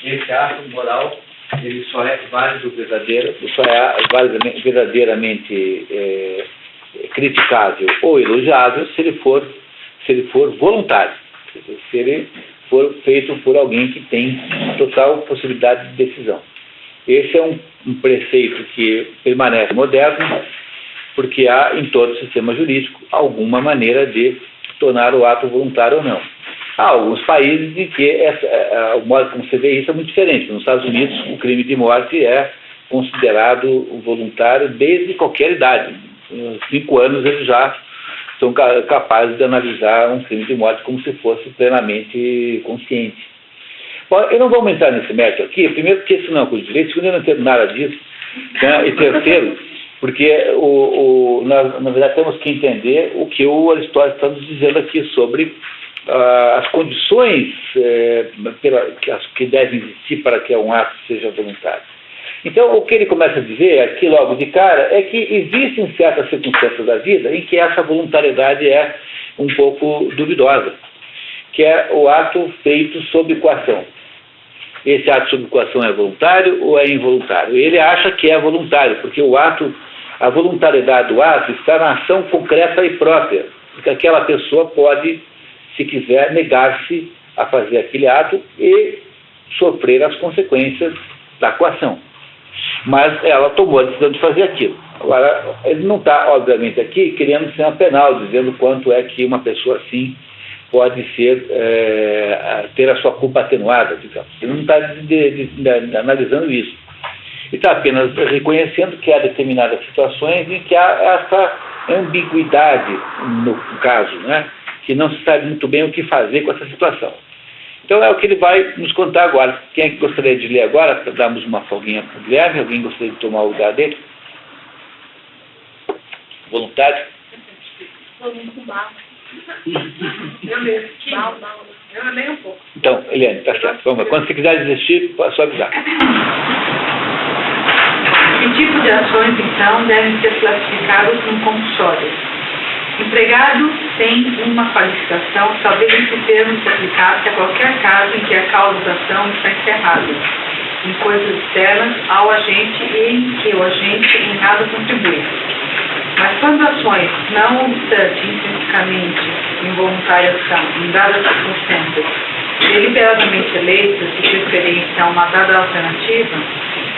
Esse ato moral, ele só é válido verdadeiramente criticável ou elogiável se ele for voluntário, se ele for feito por alguém que tem total possibilidade de decisão. Esse é um preceito que permanece moderno, porque há em todo o sistema jurídico alguma maneira de tornar o ato voluntário ou não. Há alguns países em que o modo como você vê isso é muito diferente. Nos Estados Unidos, o crime de morte é considerado voluntário desde qualquer idade. Em 5 anos eles já são capazes de analisar um crime de morte como se fosse plenamente consciente. Bom, eu não vou aumentar nesse mérito aqui, primeiro porque isso não é coisa de direito, segundo eu não entendo nada disso, né? E terceiro, porque na verdade temos que entender o que o Aristóteles está nos dizendo aqui sobre as condições que devem existir para que um ato seja voluntário. Então, o que ele começa a dizer aqui logo de cara é que existem certas circunstâncias da vida em que essa voluntariedade é um pouco duvidosa, que é o ato feito sob coação. Esse ato sob coação é voluntário ou é involuntário? Ele acha que é voluntário, porque a voluntariedade do ato está na ação concreta e própria, porque aquela pessoa pode, se quiser, negar-se a fazer aquele ato e sofrer as consequências da coação. Mas ela tomou a decisão de fazer aquilo. Agora, ele não está, obviamente, aqui querendo ser uma penal, dizendo quanto é que uma pessoa assim pode ter a sua culpa atenuada, digamos. Ele não está analisando isso. Ele está apenas reconhecendo que há determinadas situações em que há essa ambiguidade no caso, né? Que não se sabe muito bem o que fazer com essa situação. Então é o que ele vai nos contar agora. Quem é que gostaria de ler agora, para darmos uma folguinha para o Guilherme? Alguém gostaria de tomar o lugar dele? Voluntário? Eu leio um pouco. Então, Eliane, tá certo. Vamos lá. Quando você quiser desistir, é só avisar. Que tipo de ações, então, devem ser classificadas como compulsórias? Empregado tem uma qualificação que talvez esse termo se aplicasse a qualquer caso em que a causa da ação está encerrada, em coisas externas ao agente e em que o agente em nada contribui. Mas quando ações, não obstante intrinsecamente involuntárias são, em dadas circunstâncias, deliberadamente eleitas de preferência a uma dada alternativa,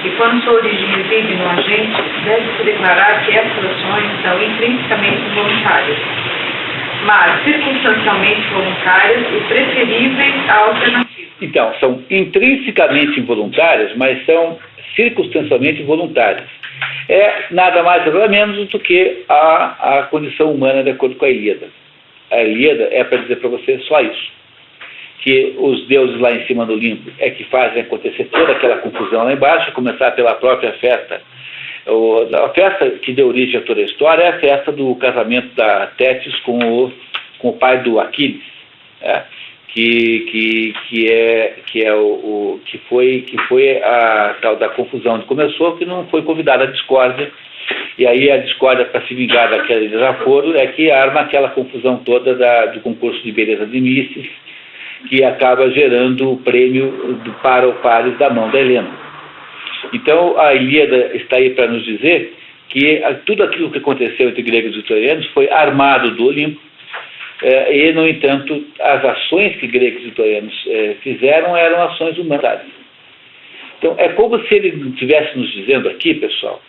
e quando sua origem reside no agente, deve-se declarar que essas ações são intrinsecamente voluntárias, mas circunstancialmente voluntárias e preferíveis à alternativa. Então, são intrinsecamente involuntárias, mas são circunstancialmente voluntárias. É nada mais nada menos do que a condição humana de acordo com a Ilíada. A Ilíada é para dizer para você só isso. Que os deuses lá em cima do Olimpo é que fazem acontecer toda aquela confusão lá embaixo, começar pela própria festa. A festa que deu origem a toda a história é a festa do casamento da Tétis com o pai do Aquiles, que foi a tal da confusão que começou, que não foi convidada a discórdia, e aí a discórdia, para se vingar daquele desaforo, é que arma aquela confusão toda do concurso de beleza de Misses, que acaba gerando o prêmio do para o pares da mão da Helena. Então, a Ilíada está aí para nos dizer que tudo aquilo que aconteceu entre gregos e vitorianos foi armado do Olimpo, e, no entanto, as ações que gregos e vitorianos fizeram eram ações humanas. Então, é como se ele estivesse nos dizendo aqui, pessoal,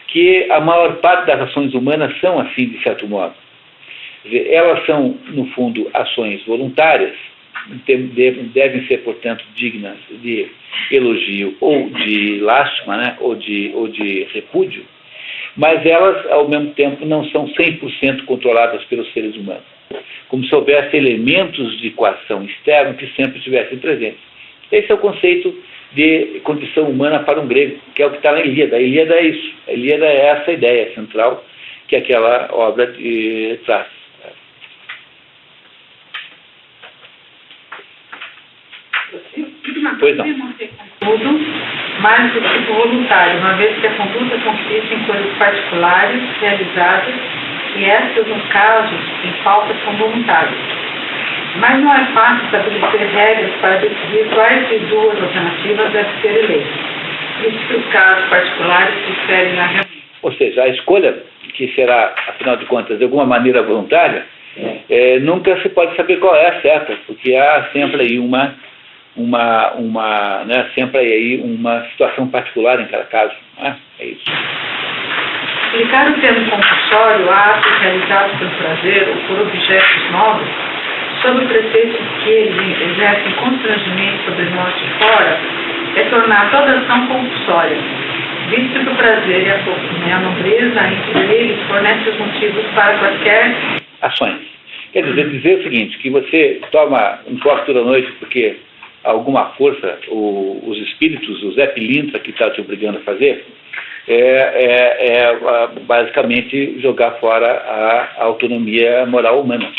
que a maior parte das ações humanas são assim, de certo modo. Quer dizer, elas são, no fundo, ações voluntárias, devem ser, portanto, dignas de elogio ou de lástima, né, ou de repúdio, mas elas, ao mesmo tempo, não são 100% controladas pelos seres humanos, como se houvesse elementos de coação externo que sempre estivessem presentes. Esse é o conceito de condição humana para um grego, que é o que está na Ilíada. A Ilíada é isso. A Ilíada é essa ideia central que aquela obra traz. Pois não. Tudo, mas do tipo voluntário, uma vez que a conduta consiste em coisas particulares realizadas e estas, nos casos em falta, são voluntárias. Mas não é fácil estabelecer regras para decidir quais de duas alternativas devem ser eleitas. Isso que os casos particulares diferem a Ou seja, a escolha, que será, afinal de contas, de alguma maneira voluntária, nunca se pode saber qual é a certa, porque há sempre aí sempre aí uma situação particular em cada caso. Não é? É isso. Explicar o termo compulsório a atos realizados por prazer ou por objetos novos, sob o pretexto de que eles exercem constrangimento sobre nós de fora, é tornar toda ação compulsória, visto que o prazer e a nobreza entre eles fornecem os motivos para quaisquer ações. Quer dizer o seguinte, que você toma um copo toda noite porque alguma força, os espíritos, o Zé Pilintra que está te obrigando a fazer, basicamente jogar fora a autonomia moral humana.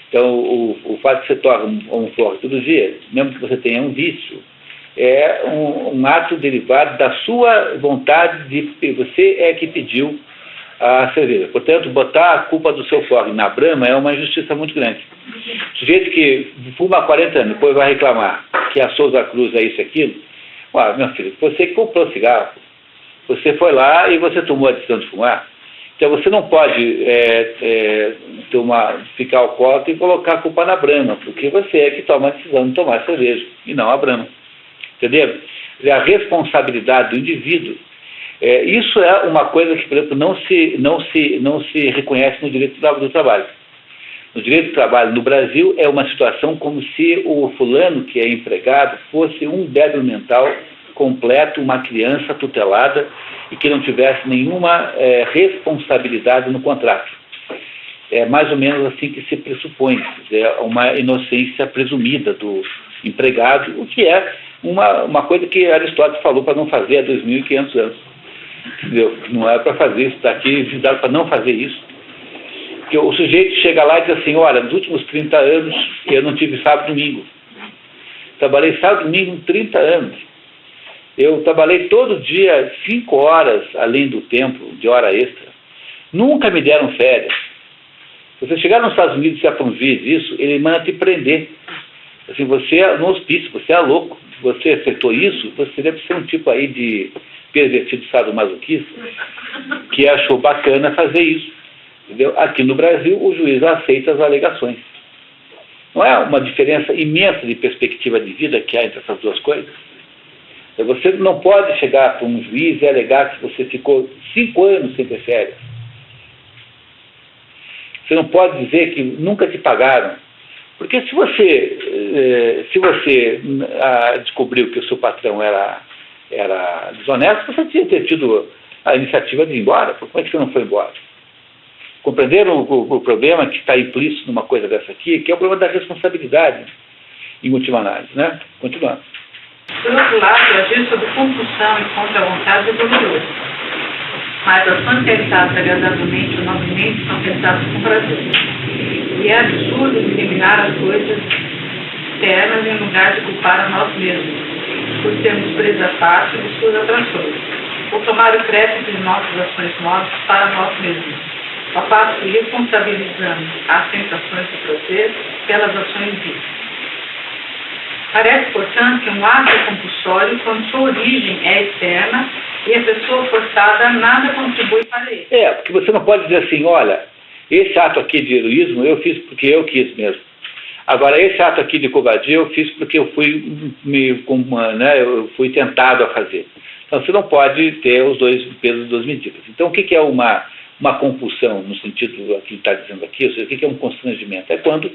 Então, o fato de você tomar um forte todo dia, mesmo que você tenha um vício, é um ato derivado da sua vontade de você é que pediu a cerveja. Portanto, botar a culpa do seu forte na Brahma é uma injustiça muito grande. O sujeito que fuma há 40 anos, depois vai reclamar que a Souza Cruz é isso e aquilo, meu filho, você que comprou cigarro, você foi lá e você tomou a decisão de fumar. Então você não pode ficar alcoólatra e colocar a culpa na Brahma, porque você é que toma a decisão de tomar cerveja, e não a Brahma. Entendeu? A responsabilidade do indivíduo, isso é uma coisa que, por exemplo, não se reconhece no direito do trabalho. No direito do trabalho no Brasil é uma situação como se o fulano que é empregado fosse um débil mental completo, uma criança tutelada e que não tivesse nenhuma responsabilidade no contrato. É mais ou menos assim que se pressupõe, é uma inocência presumida do empregado, o que é uma coisa que Aristóteles falou para não fazer há 2.500 anos. Entendeu? Não é para fazer isso, está aqui visado para não fazer isso. Porque o sujeito chega lá e diz assim, olha, nos últimos 30 anos eu não tive sábado e domingo. Trabalhei sábado e domingo 30 anos. Eu trabalhei todo dia 5 horas além do tempo de hora extra. Nunca me deram férias. Se você chegar nos Estados Unidos e se aprumir disso, ele manda te prender. Assim, você é no hospício, você é louco. Se você aceitou isso, você deve ser um tipo aí de pervertido sadomasoquista que achou bacana fazer isso. Entendeu? Aqui no Brasil, o juiz aceita as alegações. Não é uma diferença imensa de perspectiva de vida que há entre essas duas coisas? Você não pode chegar para um juiz e alegar que você ficou 5 anos sem ter férias. Você não pode dizer que nunca te pagaram. Porque se você descobriu que o seu patrão era desonesto, você tinha ter tido a iniciativa de ir embora. Como é que você não foi embora? Compreenderam o problema que está implícito numa coisa dessa aqui, que é o problema da responsabilidade, em última análise, né? Continuando. Por outro lado, agir sob compulsão e contra a vontade é doloroso. Mas ações realizadas agradavelmente ou nobremente são pensadas com prazer. E é absurdo discriminar as coisas externas em lugar de culpar a nós mesmos, por termos presa fácil de suas atrações, ou tomar o crédito de nossas ações nobres para nós mesmos, ao passo que responsabilizamos as sensações de prazer pelas ações vítimas. Parece, portanto, que um ato é compulsório quando sua origem é externa e a pessoa forçada nada contribui para ele. Porque você não pode dizer assim, olha, esse ato aqui de heroísmo eu fiz porque eu quis mesmo. Agora, esse ato aqui de covardia eu fiz porque eu fui tentado a fazer. Então, você não pode ter os dois pesos e duas medidas. Então, o que é uma compulsão, no sentido que está dizendo aqui? Ou seja, o que é um constrangimento? É quando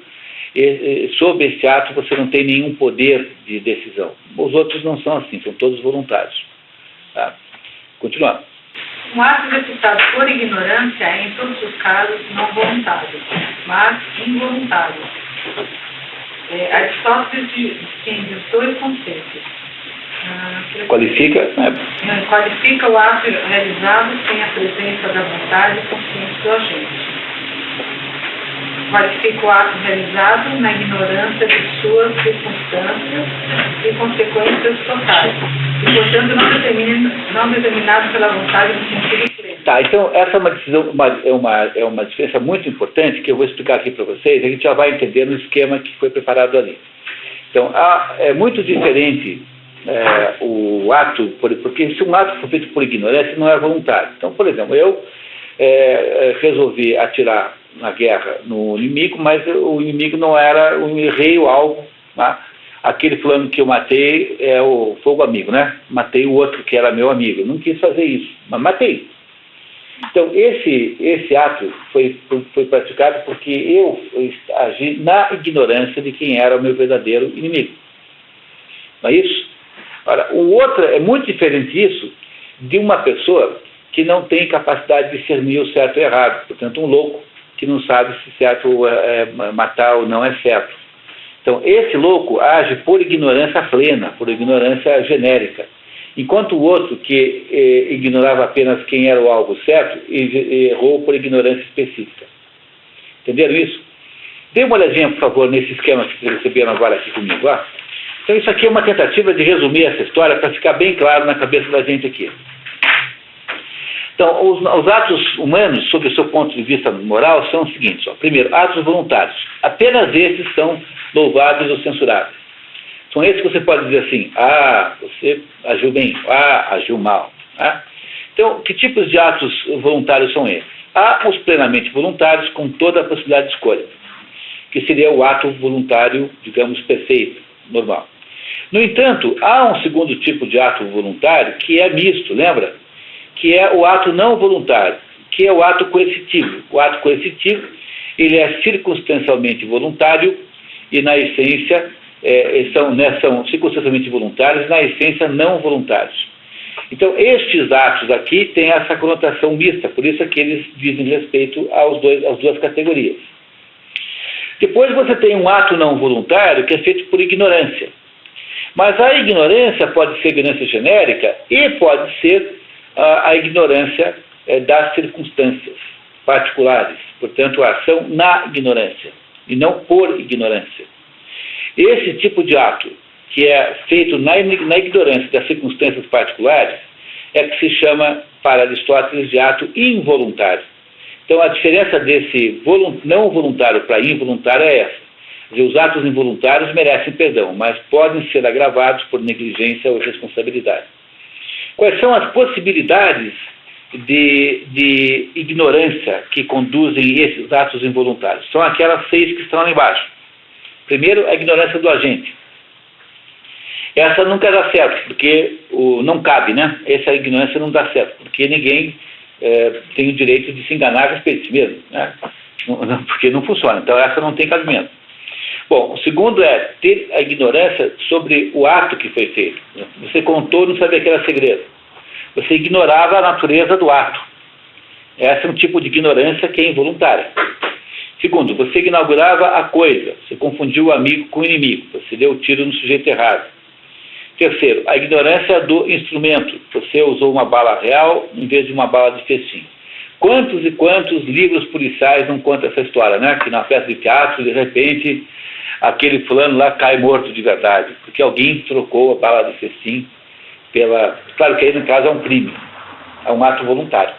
sob esse ato você não tem nenhum poder de decisão. Os outros não são assim, são todos voluntários. Tá? Continuando. Um ato executado por ignorância é, em todos os casos, não voluntário, mas involuntário. Aristóteles distingue os dois conceitos. Qualifica, né? Qualifica o ato realizado sem a presença da vontade e consciência do agente. Qualifica o ato realizado na ignorância de suas circunstâncias e consequências totais, e, portanto, não determinado pela vontade no sentido pleno. Tá, então essa é uma decisão, é uma diferença muito importante que eu vou explicar aqui para vocês, a gente já vai entender no esquema que foi preparado ali. Então, é muito diferente o ato, porque se um ato for feito por ignorância, não é voluntário. Então, por exemplo, eu resolvi atirar na guerra no inimigo, mas o inimigo não era, eu errei o alvo, né? Aquele fulano que eu matei é o fogo amigo, né? Matei o outro que era meu amigo, eu não quis fazer isso, mas matei. Então, esse ato foi praticado porque eu agi na ignorância de quem era o meu verdadeiro inimigo. Não é isso? Ora, o outro é muito diferente disso de uma pessoa que não tem capacidade de discernir o certo e o errado. Portanto, um louco que não sabe se certo matar ou não é certo. Então, esse louco age por ignorância plena, por ignorância genérica. Enquanto o outro, que ignorava apenas quem era o alvo certo, errou por ignorância específica. Entenderam isso? Dê uma olhadinha, por favor, nesse esquema que vocês receberam agora aqui comigo. Ó. Então, isso aqui é uma tentativa de resumir essa história para ficar bem claro na cabeça da gente aqui. Então, os atos humanos, sob o seu ponto de vista moral, são os seguintes. Ó. Primeiro, atos voluntários. Apenas esses são louváveis ou censuráveis. São esses que você pode dizer assim, você agiu bem, agiu mal. Tá? Então, que tipos de atos voluntários são esses? Há os plenamente voluntários com toda a possibilidade de escolha, que seria o ato voluntário, digamos, perfeito, normal. No entanto, há um segundo tipo de ato voluntário que é misto, lembra? Que é o ato não voluntário, que é o ato coercitivo. O ato coercitivo, ele é circunstancialmente voluntário e, na essência, são circunstancialmente voluntários, na essência, não voluntários. Então, estes atos aqui têm essa conotação mista, por isso é que eles dizem respeito às duas categorias. Depois você tem um ato não voluntário que é feito por ignorância. Mas a ignorância pode ser ignorância genérica e pode ser a ignorância das circunstâncias particulares. Portanto, a ação na ignorância e não por ignorância. Esse tipo de ato, que é feito na ignorância das circunstâncias particulares, é que se chama, para Aristóteles, de ato involuntário. Então, a diferença desse não voluntário para involuntário é essa. Os atos involuntários merecem perdão, mas podem ser agravados por negligência ou responsabilidade. Quais são as possibilidades de ignorância que conduzem esses atos involuntários? São aquelas 6 que estão lá embaixo. Primeiro, a ignorância do agente. Essa nunca dá certo, porque não cabe, né? Essa ignorância não dá certo, porque ninguém tem o direito de se enganar a respeito de si mesmo, né? Porque não funciona. Então, essa não tem cabimento. Bom, o segundo é ter a ignorância sobre o ato que foi feito. Você contou e não sabia que era segredo. Você ignorava a natureza do ato. Esse é um tipo de ignorância que é involuntária. Segundo, você ignorava a coisa. Você confundiu o amigo com o inimigo. Você deu o tiro no sujeito errado. Terceiro, a ignorância do instrumento. Você usou uma bala real em vez de uma bala de festim. Quantos e quantos livros policiais não contam essa história, né? Que na peça de teatro, de repente, aquele fulano lá cai morto de verdade, porque alguém trocou a bala de festim pela... Claro que aí, no caso, é um crime, é um ato voluntário.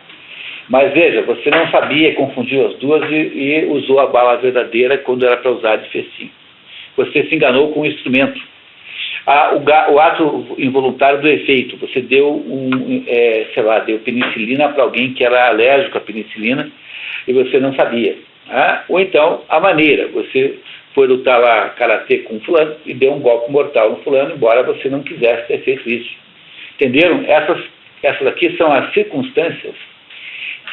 Mas veja, você não sabia, confundiu as duas e usou a bala verdadeira quando era para usar de festim. Você se enganou com o instrumento. O ato involuntário do efeito. Você deu deu penicilina para alguém que era alérgico à penicilina e você não sabia. Ou então, a maneira. Você foi lutar lá karatê com fulano e deu um golpe mortal no fulano, embora você não quisesse ter feito isso. Entenderam? Essas aqui são as circunstâncias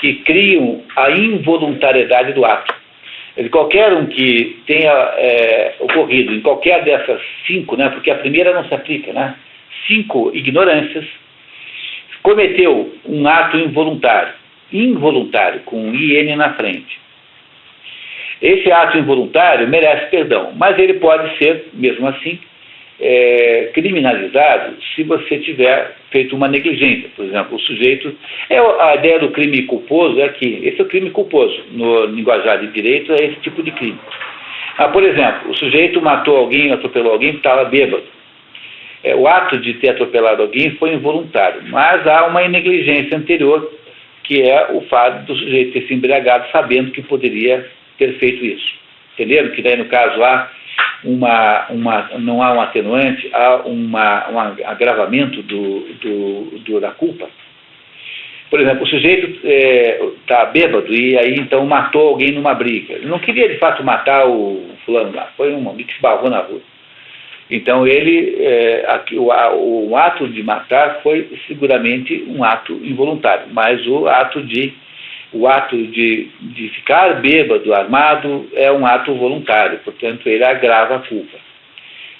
que criam a involuntariedade do ato. Qualquer um que tenha ocorrido em qualquer dessas 5, né, porque a primeira não se aplica, né, 5 ignorâncias, cometeu um ato involuntário, com um IN na frente. Esse ato involuntário merece perdão, mas ele pode ser, mesmo assim, criminalizado se você tiver feito uma negligência. Por exemplo, o sujeito... a ideia do crime culposo é que esse é o crime culposo. No linguajar de direito é esse tipo de crime. Por exemplo, o sujeito matou alguém, atropelou alguém que estava bêbado. O ato de ter atropelado alguém foi involuntário, mas há uma negligência anterior, que é o fato do sujeito ter se embriagado sabendo que poderia ter feito isso. Entenderam? Que daí, no caso, não há um atenuante, há um agravamento da culpa. Por exemplo, o sujeito está bêbado e aí então matou alguém numa briga. Ele não queria de fato matar o fulano lá, foi um homem que se barrou na rua. Então o ato de matar foi seguramente um ato involuntário, mas o ato de ficar bêbado, armado, é um ato voluntário, portanto ele agrava a culpa.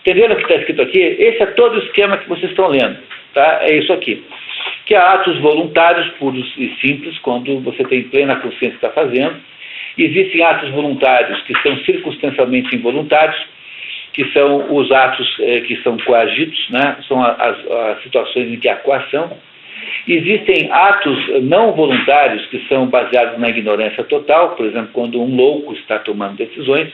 Entenderam o que está escrito aqui? Esse é todo o esquema que vocês estão lendo, tá? É isso aqui. Que há atos voluntários, puros e simples, quando você tem plena consciência que está fazendo. Existem atos voluntários que são circunstancialmente involuntários, que são os atos que são coagidos, né? São as situações em que há coação. Existem atos não voluntários que são baseados na ignorância total, por exemplo, quando um louco está tomando decisões.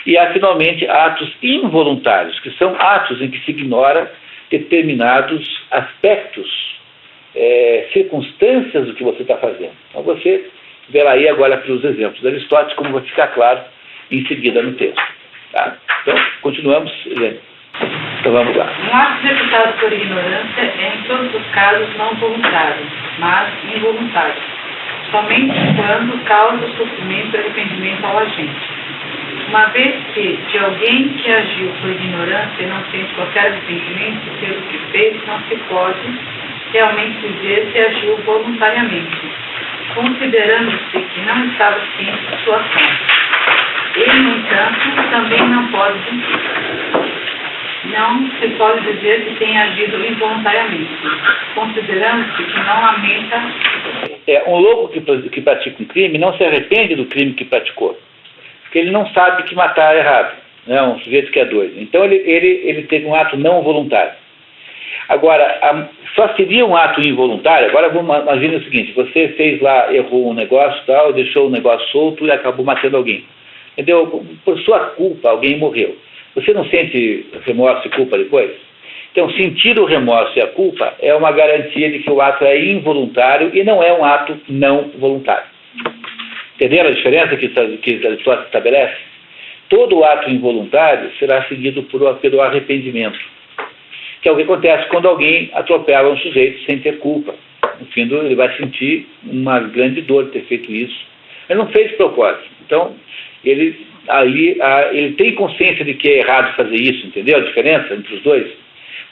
E há, finalmente, atos involuntários, que são atos em que se ignora determinados aspectos, circunstâncias do que você está fazendo. Então você verá aí agora pelos exemplos de Aristóteles como vai ficar claro em seguida no texto. Tá? Então, continuamos lendo. Então vamos lá. Um ato executado por ignorância é em todos os casos não voluntário, mas involuntário, somente quando causa sofrimento e arrependimento ao agente. Uma vez que de alguém que agiu por ignorância e não sente qualquer arrependimento pelo que fez, não se pode realmente dizer se agiu voluntariamente, considerando-se que não estava ciente de sua ação. Ele, no entanto, também não se pode dizer que tenha agido involuntariamente, considerando-se que não lamenta. Um louco que pratica um crime não se arrepende do crime que praticou, porque ele não sabe que matar é errado, né? Um sujeito que é doido. Então ele teve um ato não voluntário. Agora, só seria um ato involuntário. Agora imagine o seguinte: você fez lá, errou um negócio tal, deixou o negócio solto e acabou matando alguém. Entendeu? Por sua culpa, alguém morreu. Você não sente remorso e culpa depois? Então, sentir o remorso e a culpa é uma garantia de que o ato é involuntário e não é um ato não voluntário. Entenderam a diferença que Aristóteles estabelece? Todo ato involuntário será seguido pelo arrependimento, que é o que acontece quando alguém atropela um sujeito sem ter culpa. No fim, ele vai sentir uma grande dor de ter feito isso. Ele não fez de propósito. Então, ele tem consciência de que é errado fazer isso, entendeu a diferença entre os dois?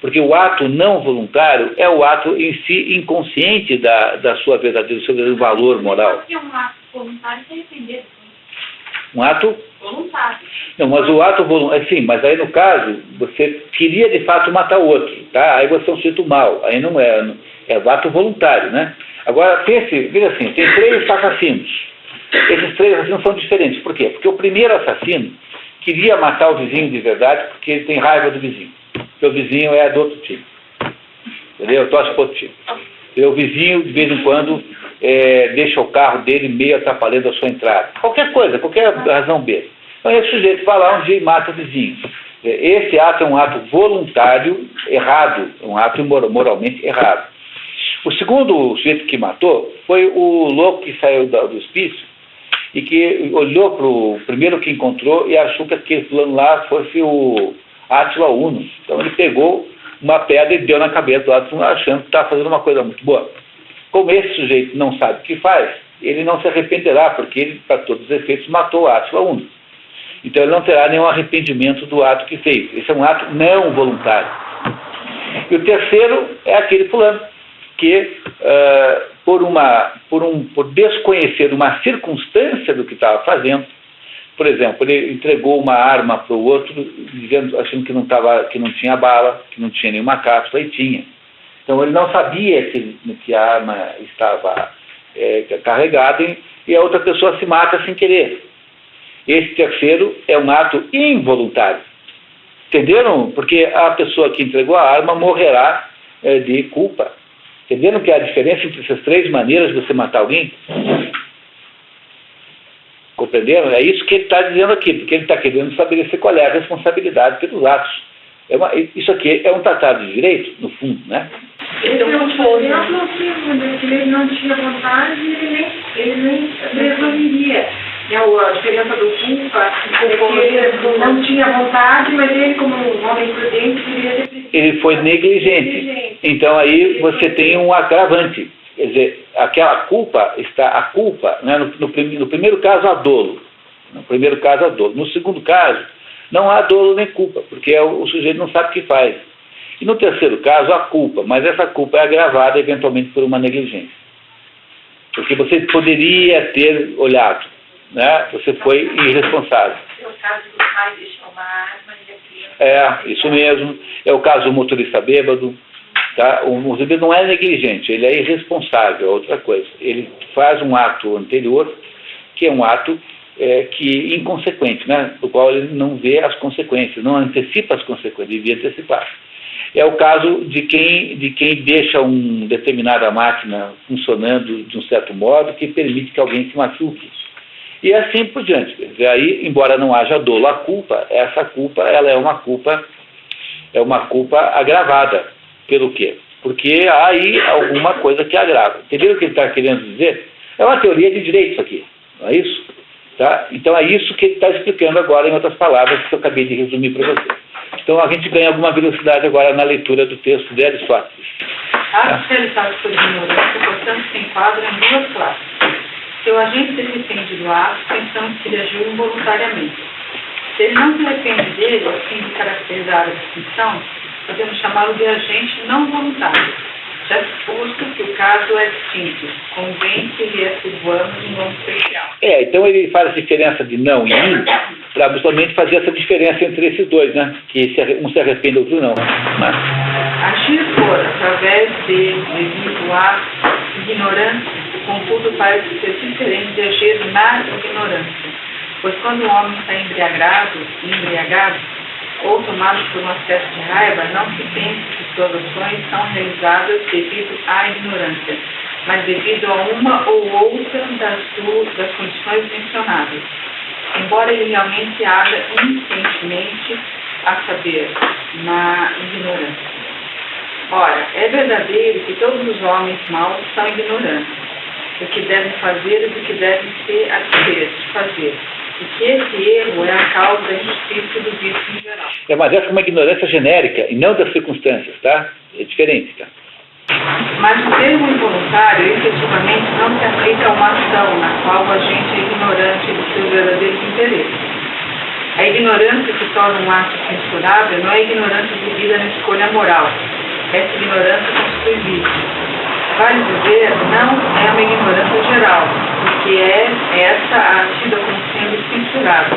Porque o ato não voluntário é o ato em si inconsciente do seu verdadeiro valor moral. Porque um ato voluntário se arrepender. Um ato? Voluntário. Não, mas o ato voluntário, sim, mas aí no caso, você queria de fato matar o outro, tá? Aí você é um sujeito mau, aí não é o ato voluntário, né? Agora, veja assim, tem 3 assassinos. Esses 3 assassinos são diferentes. Por quê? Porque o primeiro assassino queria matar o vizinho de verdade porque ele tem raiva do vizinho. Porque o vizinho é do outro time. Entendeu? Torce para o outro time. E o vizinho, de vez em quando, deixa o carro dele meio atrapalhando a sua entrada. Qualquer coisa, qualquer razão besta. Então esse sujeito vai lá um dia e mata o vizinho. Esse ato é um ato voluntário errado, um ato moralmente errado. O segundo sujeito que matou foi o louco que saiu do hospício e que olhou para o primeiro que encontrou e achou que aquele fulano lá fosse o Átila Uno. Então ele pegou uma pedra e deu na cabeça do Átila, achando que estava fazendo uma coisa muito boa. Como esse sujeito não sabe o que faz, ele não se arrependerá, porque ele, para todos os efeitos, matou o Átila Uno. Então ele não terá nenhum arrependimento do ato que fez. Esse é um ato não voluntário. E o terceiro é aquele fulano que, por desconhecer uma circunstância do que estava fazendo, por exemplo, ele entregou uma arma para o outro, achando que não tinha bala, que não tinha nenhuma cápsula, e tinha. Então ele não sabia que a arma estava carregada e a outra pessoa se mata sem querer. Esse terceiro é um ato involuntário. Entenderam? Porque a pessoa que entregou a arma morrerá de culpa. Entenderam que há a diferença entre essas três maneiras de você matar alguém? Compreenderam? É isso que ele está dizendo aqui, porque ele está querendo estabelecer qual é a responsabilidade pelos atos. Isso aqui é um tratado de direito, no fundo, né? Esse é um exemplo que ele não tinha vontade e ele nem resolveria. A diferença do culpa, ele não tinha vontade, mas ele, como um homem prudente, deveria ter... Ele foi negligente. Então aí você tem um agravante. Quer dizer, aquela culpa né, no primeiro caso há dolo. No primeiro caso há dolo. No segundo caso, não há dolo nem culpa, porque o sujeito não sabe o que faz. E no terceiro caso, há culpa, mas essa culpa é agravada eventualmente por uma negligência. Porque você poderia ter olhado, né? Você foi irresponsável. É o caso do pai deixar uma arma e a criança... Isso mesmo. É o caso do motorista bêbado. Tá? O motorista não é negligente, ele é irresponsável, é outra coisa. Ele faz um ato anterior, que é um ato que inconsequente, né? Do qual ele não vê as consequências, não antecipa as consequências, devia antecipar. É o caso de quem deixa uma determinada máquina funcionando de um certo modo que permite que alguém se machuque. E assim por diante. Quer dizer, aí, embora não haja dolo à culpa, essa culpa ela é uma culpa agravada. Pelo quê? Porque há aí alguma coisa que agrava. Entenderam o que ele está querendo dizer? É uma teoria de direito isso aqui, não é isso? Tá? Então é isso que ele está explicando agora, em outras palavras, que eu acabei de resumir para vocês. Então a gente ganha alguma velocidade agora na leitura do texto de Aristóteles. Atos realizados por ignorância, portanto, se enquadram em duas classes. Se o agente se arrepende do ato, pensamos que ele agiu involuntariamente. Se ele não se arrepende dele, a fim de caracterizar a distinção, podemos chamá-lo de agente não voluntário, já suposto que o caso é distinto, convém que lhe atribuamos um nome especial. Então ele faz a diferença de não e in, para justamente fazer essa diferença entre esses dois, né? Que um se arrepende, outro não. Mas... agir por, através devido à ignorância, contudo parece ser diferente de agir na ignorância, pois quando o homem está embriagado, ou tomado por um acesso de raiva, não se pense que suas ações são realizadas devido à ignorância, mas devido a uma ou outra das condições mencionadas, embora ele realmente haja inconscientemente, a saber, na ignorância. Ora, é verdadeiro que todos os homens maus são ignorantes do que devem fazer e do que devem se abster de fazer, e que esse erro é a causa da injustiça e do vício em geral. Mas essa é uma ignorância genérica e não das circunstâncias, tá? É diferente, tá? Mas o termo involuntário, efetivamente, não se aplica a uma ação na qual o agente é ignorante dos seus verdadeiros interesses. A ignorância que torna um ato censurável não é ignorância devida na escolha moral. Essa ignorância constitui vício. Vale dizer, não é uma ignorância geral, porque é essa a tida como sendo censurável,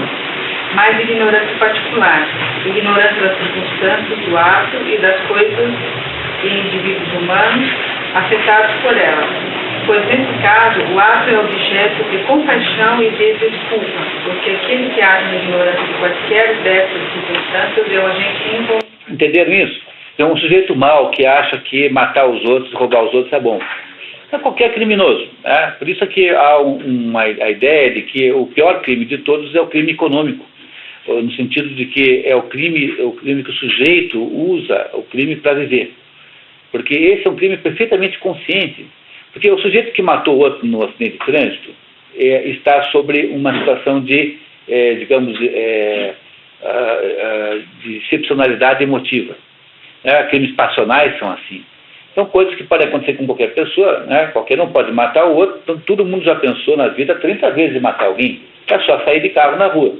mas ignorância particular, ignorância das circunstâncias do ato e das coisas e indivíduos humanos afetados por ela, pois nesse caso o ato é objeto de compaixão e de desculpa, porque aquele que age na ignorância de quaisquer dessas circunstâncias é um agente involuntário. Entenderam isso? É um sujeito mau que acha que matar os outros, roubar os outros é bom. É qualquer criminoso. Né? Por isso que há a ideia de que o pior crime de todos é o crime econômico, no sentido de que é o crime que o sujeito usa, o crime para viver. Porque esse é um crime perfeitamente consciente. Porque o sujeito que matou o outro no acidente de trânsito está sobre uma situação de, digamos, de excepcionalidade emotiva. Crimes passionais são assim. São coisas que podem acontecer com qualquer pessoa, né? Qualquer um pode matar o outro, então todo mundo já pensou na vida 30 vezes em matar alguém. É só sair de carro na rua.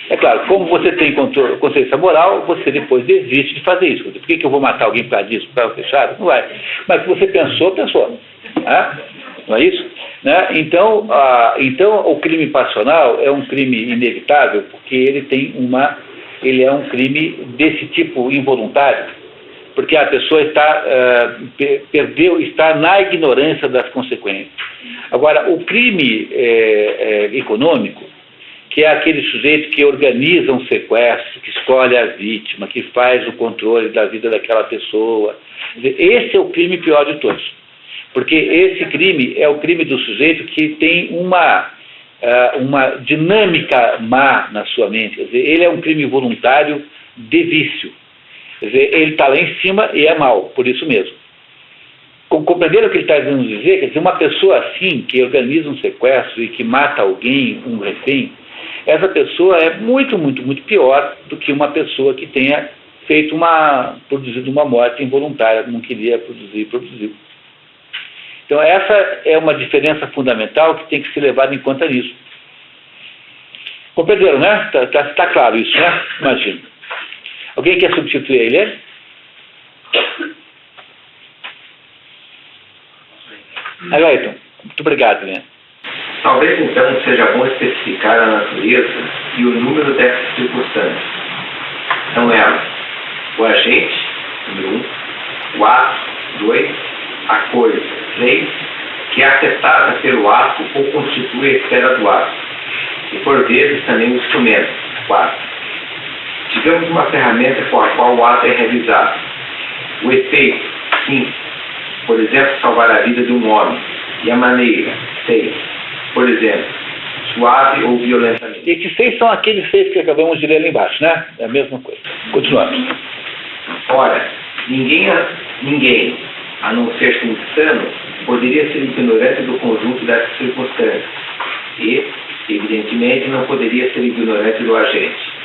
É claro, como você tem consciência moral, você depois desiste de fazer isso. Por que eu vou matar alguém por causa disso, por carro fechado? Não vai. Mas se você pensou. Né? Não é isso? Né? Então, o crime passional é um crime inevitável, porque ele é um crime desse tipo involuntário. Porque a pessoa está na ignorância das consequências. Agora, o crime econômico, que é aquele sujeito que organiza um sequestro, que escolhe a vítima, que faz o controle da vida daquela pessoa. Esse é o crime pior de todos. Porque esse crime é o crime do sujeito que tem uma dinâmica má na sua mente. Quer dizer, ele é um crime voluntário de vício. Quer dizer, ele está lá em cima e é mau, por isso mesmo. Compreenderam o que ele está querendo dizer? Quer dizer, uma pessoa assim, que organiza um sequestro e que mata alguém, um refém, essa pessoa é muito, muito, muito pior do que uma pessoa que tenha produzido uma morte involuntária, não queria produzir e produziu. Então essa é uma diferença fundamental que tem que ser levada em conta nisso. Compreenderam, né? Tá claro isso, né? Imagina. Alguém quer substituir ele? Ayrton, muito obrigado, né? Talvez então seja bom especificar a natureza e o número dessas circunstâncias. São elas: o agente, número 1, o ato, 2, a coisa, 3, que é afetada pelo ato ou constitui a esfera do ato, e por vezes também o instrumento, 4. Digamos uma ferramenta com a qual o ato é realizado. O efeito, 5. Por exemplo, salvar a vida de um homem. E a maneira, 6. Por exemplo, suave ou violentamente. E esses 6 são aqueles 6 que acabamos de ler ali embaixo, né? É a mesma coisa. Continuamos. Ora, ninguém, a não ser insano, poderia ser ignorante do conjunto dessas circunstâncias. E, evidentemente, não poderia ser ignorante do agente.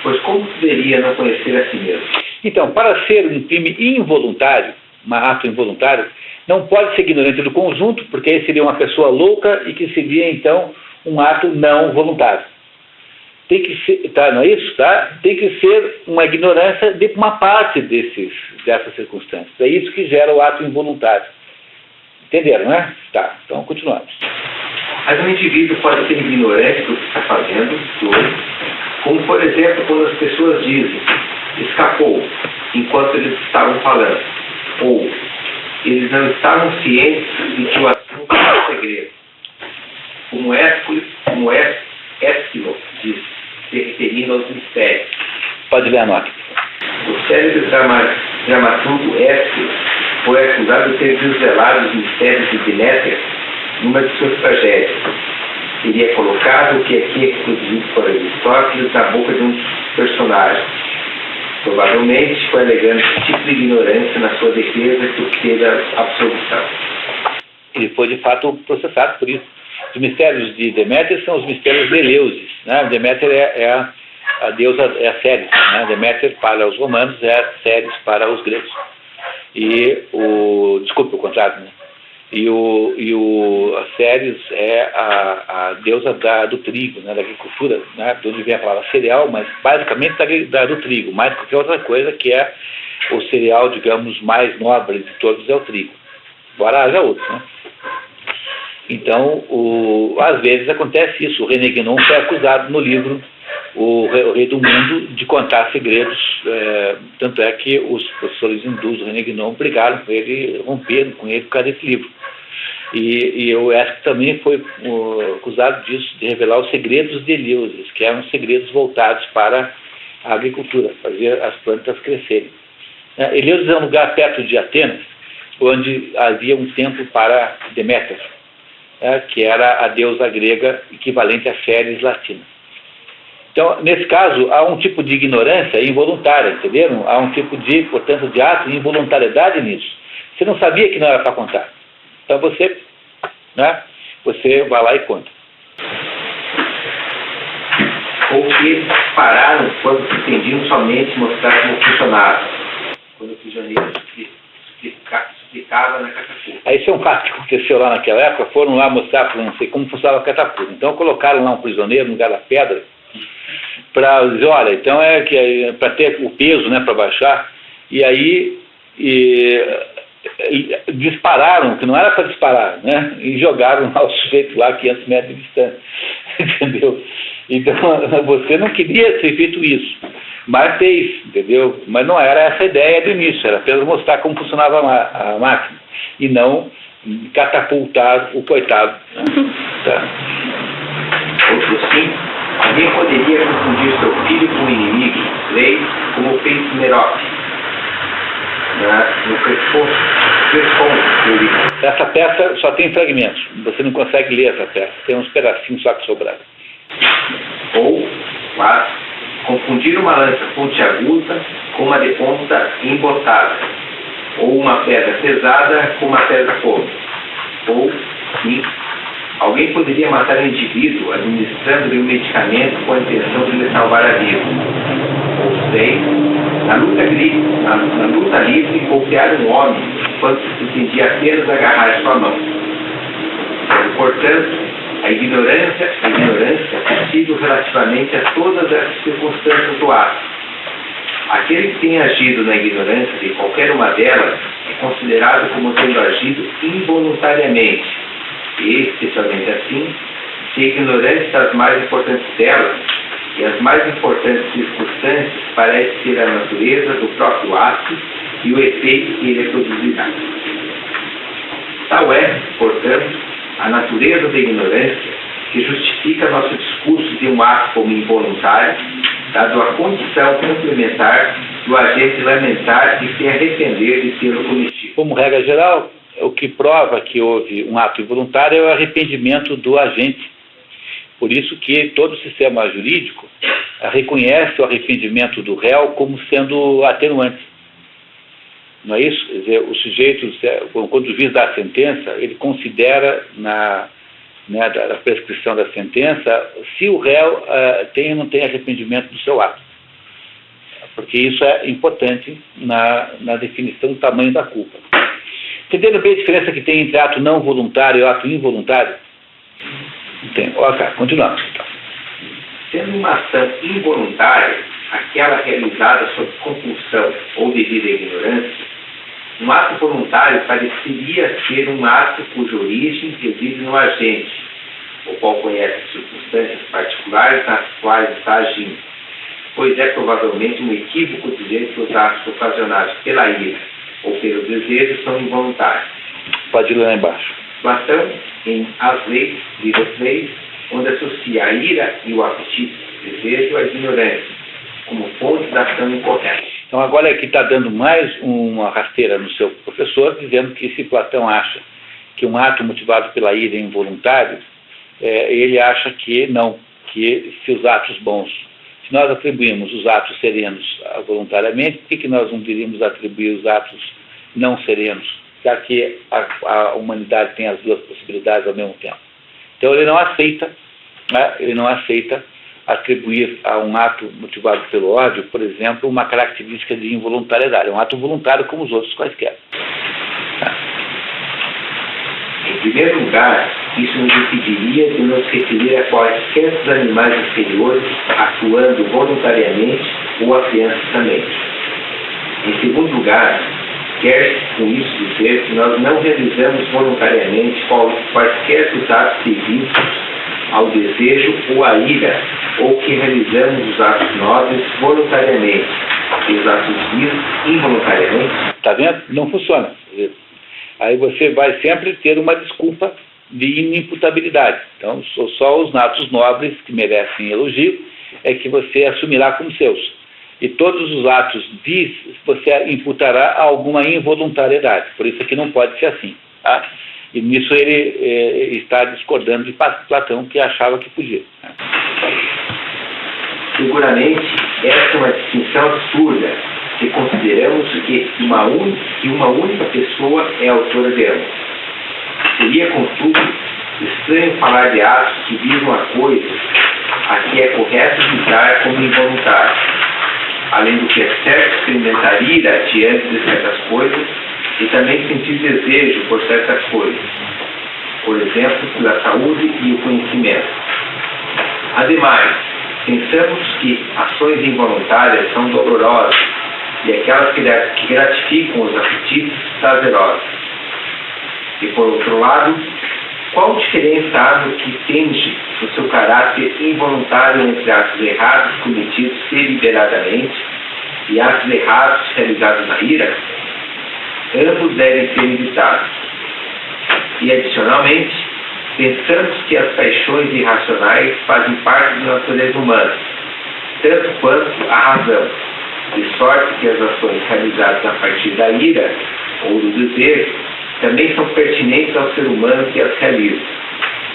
Pois como poderia não conhecer a si mesmo? Então, para ser um crime involuntário, um ato involuntário, não pode ser ignorante do conjunto, porque aí seria uma pessoa louca e que seria, então, um ato não voluntário. Tem que ser, tá, não é isso? Tá? Tem que ser uma ignorância de uma parte dessas circunstâncias. É isso que gera o ato involuntário. Entenderam, né? Tá, então continuamos. Mas um indivíduo pode ser ignorante do que está fazendo, 2, como, por exemplo, quando as pessoas dizem, escapou, enquanto eles estavam falando, ou eles não estavam cientes de que o assunto era um segredo. Como Ésquilo diz, se referindo aos mistérios. Pode ler a nota. O célebre dramaturgo Ésquilo foi acusado de ter desvelado os mistérios de Deméter numa de suas tragédias. Teria colocado o que aqui é produzido por Aristóteles na boca de um personagem. Provavelmente foi alegando esse tipo de ignorância na sua defesa que obteve a absolvição. Ele foi de fato processado por isso. Os mistérios de Deméter são os mistérios de Eleusis, né? Deméter é a deusa, é a Ceres, né? Deméter para os romanos é a Ceres para os gregos. Desculpe, o contrário, né? A Ceres é a deusa do trigo, né? Da agricultura, né? De onde vem a palavra cereal, mas basicamente do trigo, mais qualquer outra coisa, que é o cereal, digamos, mais nobre de todos é o trigo. Embora haja outros, né? Então, às vezes acontece isso. O René Guénon foi acusado no livro O Rei do Mundo de contar segredos, tanto é que os professores hindus do René Guénon brigaram com ele, romperam com ele por causa desse livro. E o Ésquilo também foi acusado disso, de revelar os segredos de Eleusis, que eram segredos voltados para a agricultura, fazer as plantas crescerem. Eleusis é um lugar perto de Atenas, onde havia um templo para Deméter, que era a deusa grega equivalente a Ceres latina. Então, nesse caso, há um tipo de ignorância involuntária, entenderam? Há um tipo de, portanto, de ato de involuntariedade nisso. Você não sabia que não era para contar. Então você vai lá e conta. Ou que eles pararam quando pretendiam somente mostrar como funcionava, quando o prisioneiro suplicava na catapulta. Isso é um fato que aconteceu lá naquela época. Foram lá mostrar, não sei como funcionava a catapulta. Então colocaram lá um prisioneiro no lugar da pedra para dizer, olha, então para ter o peso, né, para baixar. E aí dispararam, que não era para disparar, né? E jogaram lá o sujeito lá a 500 metros de distância. Entendeu? Então, você não queria ter feito isso, mas fez, entendeu? Mas não era essa a ideia do início, era apenas mostrar como funcionava a máquina, e não catapultar o coitado. Né? Tá. Outro sim, Alguém poderia confundir seu filho com o inimigo, lei, como fez Merope, no presponto do livro. Essa peça só tem fragmentos, você não consegue ler essa peça, tem uns pedacinhos só que sobraram. Ou, 4, confundir uma lança pontiaguda com uma de ponta embotada, ou uma pedra pesada com uma pedra cônica. Ou, 5, alguém poderia matar um indivíduo administrando-lhe um medicamento com a intenção de lhe salvar a vida. Ou 6, na luta livre, golpear um homem enquanto se pretendia apenas agarrar sua mão. Portanto, a ignorância é possível relativamente a todas as circunstâncias do ato. Aquele que tem agido na ignorância de qualquer uma delas é considerado como tendo agido involuntariamente, e, especialmente assim, se é ignorante das mais importantes delas, e as mais importantes circunstâncias parece ser a natureza do próprio ato e o efeito que ele produzirá. Tal é, portanto, a natureza da ignorância que justifica nosso discurso de um ato como involuntário, dado a condição complementar do agente lamentar e se arrepender de tê-lo cometido. Como regra geral, o que prova que houve um ato involuntário é o arrependimento do agente. Por isso que todo o sistema jurídico reconhece o arrependimento do réu como sendo atenuante. Não é isso? Quer dizer, o sujeito, quando o juiz dá a sentença, ele considera da prescrição da sentença se o réu tem ou não tem arrependimento do seu ato. Porque isso é importante na definição do tamanho da culpa. Entendendo bem a diferença que tem entre ato não voluntário e ato involuntário? Ok, continuamos. Sendo uma ação involuntária, aquela realizada sob compulsão ou devido à ignorância, um ato voluntário pareceria ser um ato cuja origem reside no agente, o qual conhece as circunstâncias particulares nas quais está agindo, pois é provavelmente um equívoco dizer que os atos ocasionados pela ira ou pelo desejo são involuntários. Pode ir lá embaixo. Platão, em As Leis, onde associa a ira e o apetite, desejo, à ignorância, como fonte da ação incorreta. Então agora aqui está dando mais uma rasteira no seu professor, dizendo que se Platão acha que um ato motivado pela ira é involuntário, ele acha que não, que se os atos bons, se nós atribuímos os atos serenos voluntariamente, por que nós não deveríamos atribuir os atos não serenos, já que a humanidade tem as duas possibilidades ao mesmo tempo? Então ele não aceita atribuir a um ato motivado pelo ódio, por exemplo, uma característica de involuntariedade. É um ato voluntário como os outros quaisquer. Em primeiro lugar, isso nos impediria de nos referir a quaisquer dos animais inferiores atuando voluntariamente ou a crianças também. Em segundo lugar, quer-se com isso dizer que nós não realizamos voluntariamente quaisquer dos atos devidos ao desejo ou à ira, ou que realizamos os atos nobres voluntariamente e os atos vis involuntariamente. Está vendo? Não funciona. Aí você vai sempre ter uma desculpa de inimputabilidade. Então, só os atos nobres que merecem elogio é que você assumirá como seus. E todos os atos vis você imputará alguma involuntariedade. Por isso que não pode ser assim. Tá? E nisso ele está discordando de Platão, que achava que podia. Seguramente, essa é uma distinção absurda, se consideramos que uma única pessoa é autora de ambos. Seria, contudo, estranho falar de atos que visam a coisa a que é correto visar como involuntário, além do que é certo experimentar ira diante de certas coisas e também sentir desejo por certas coisas, por exemplo, pela saúde e o conhecimento. Ademais, pensamos que ações involuntárias são dolorosas e aquelas que gratificam os apetites prazerosas. E, por outro lado, qual diferença há no que tende no seu caráter involuntário entre atos errados cometidos deliberadamente e atos errados realizados na ira? Ambos devem ser evitados. E, adicionalmente, Pensamos que as paixões irracionais fazem parte da natureza humana, tanto quanto a razão, de sorte que as ações realizadas a partir da ira ou do desejo também são pertinentes ao ser humano que as realiza.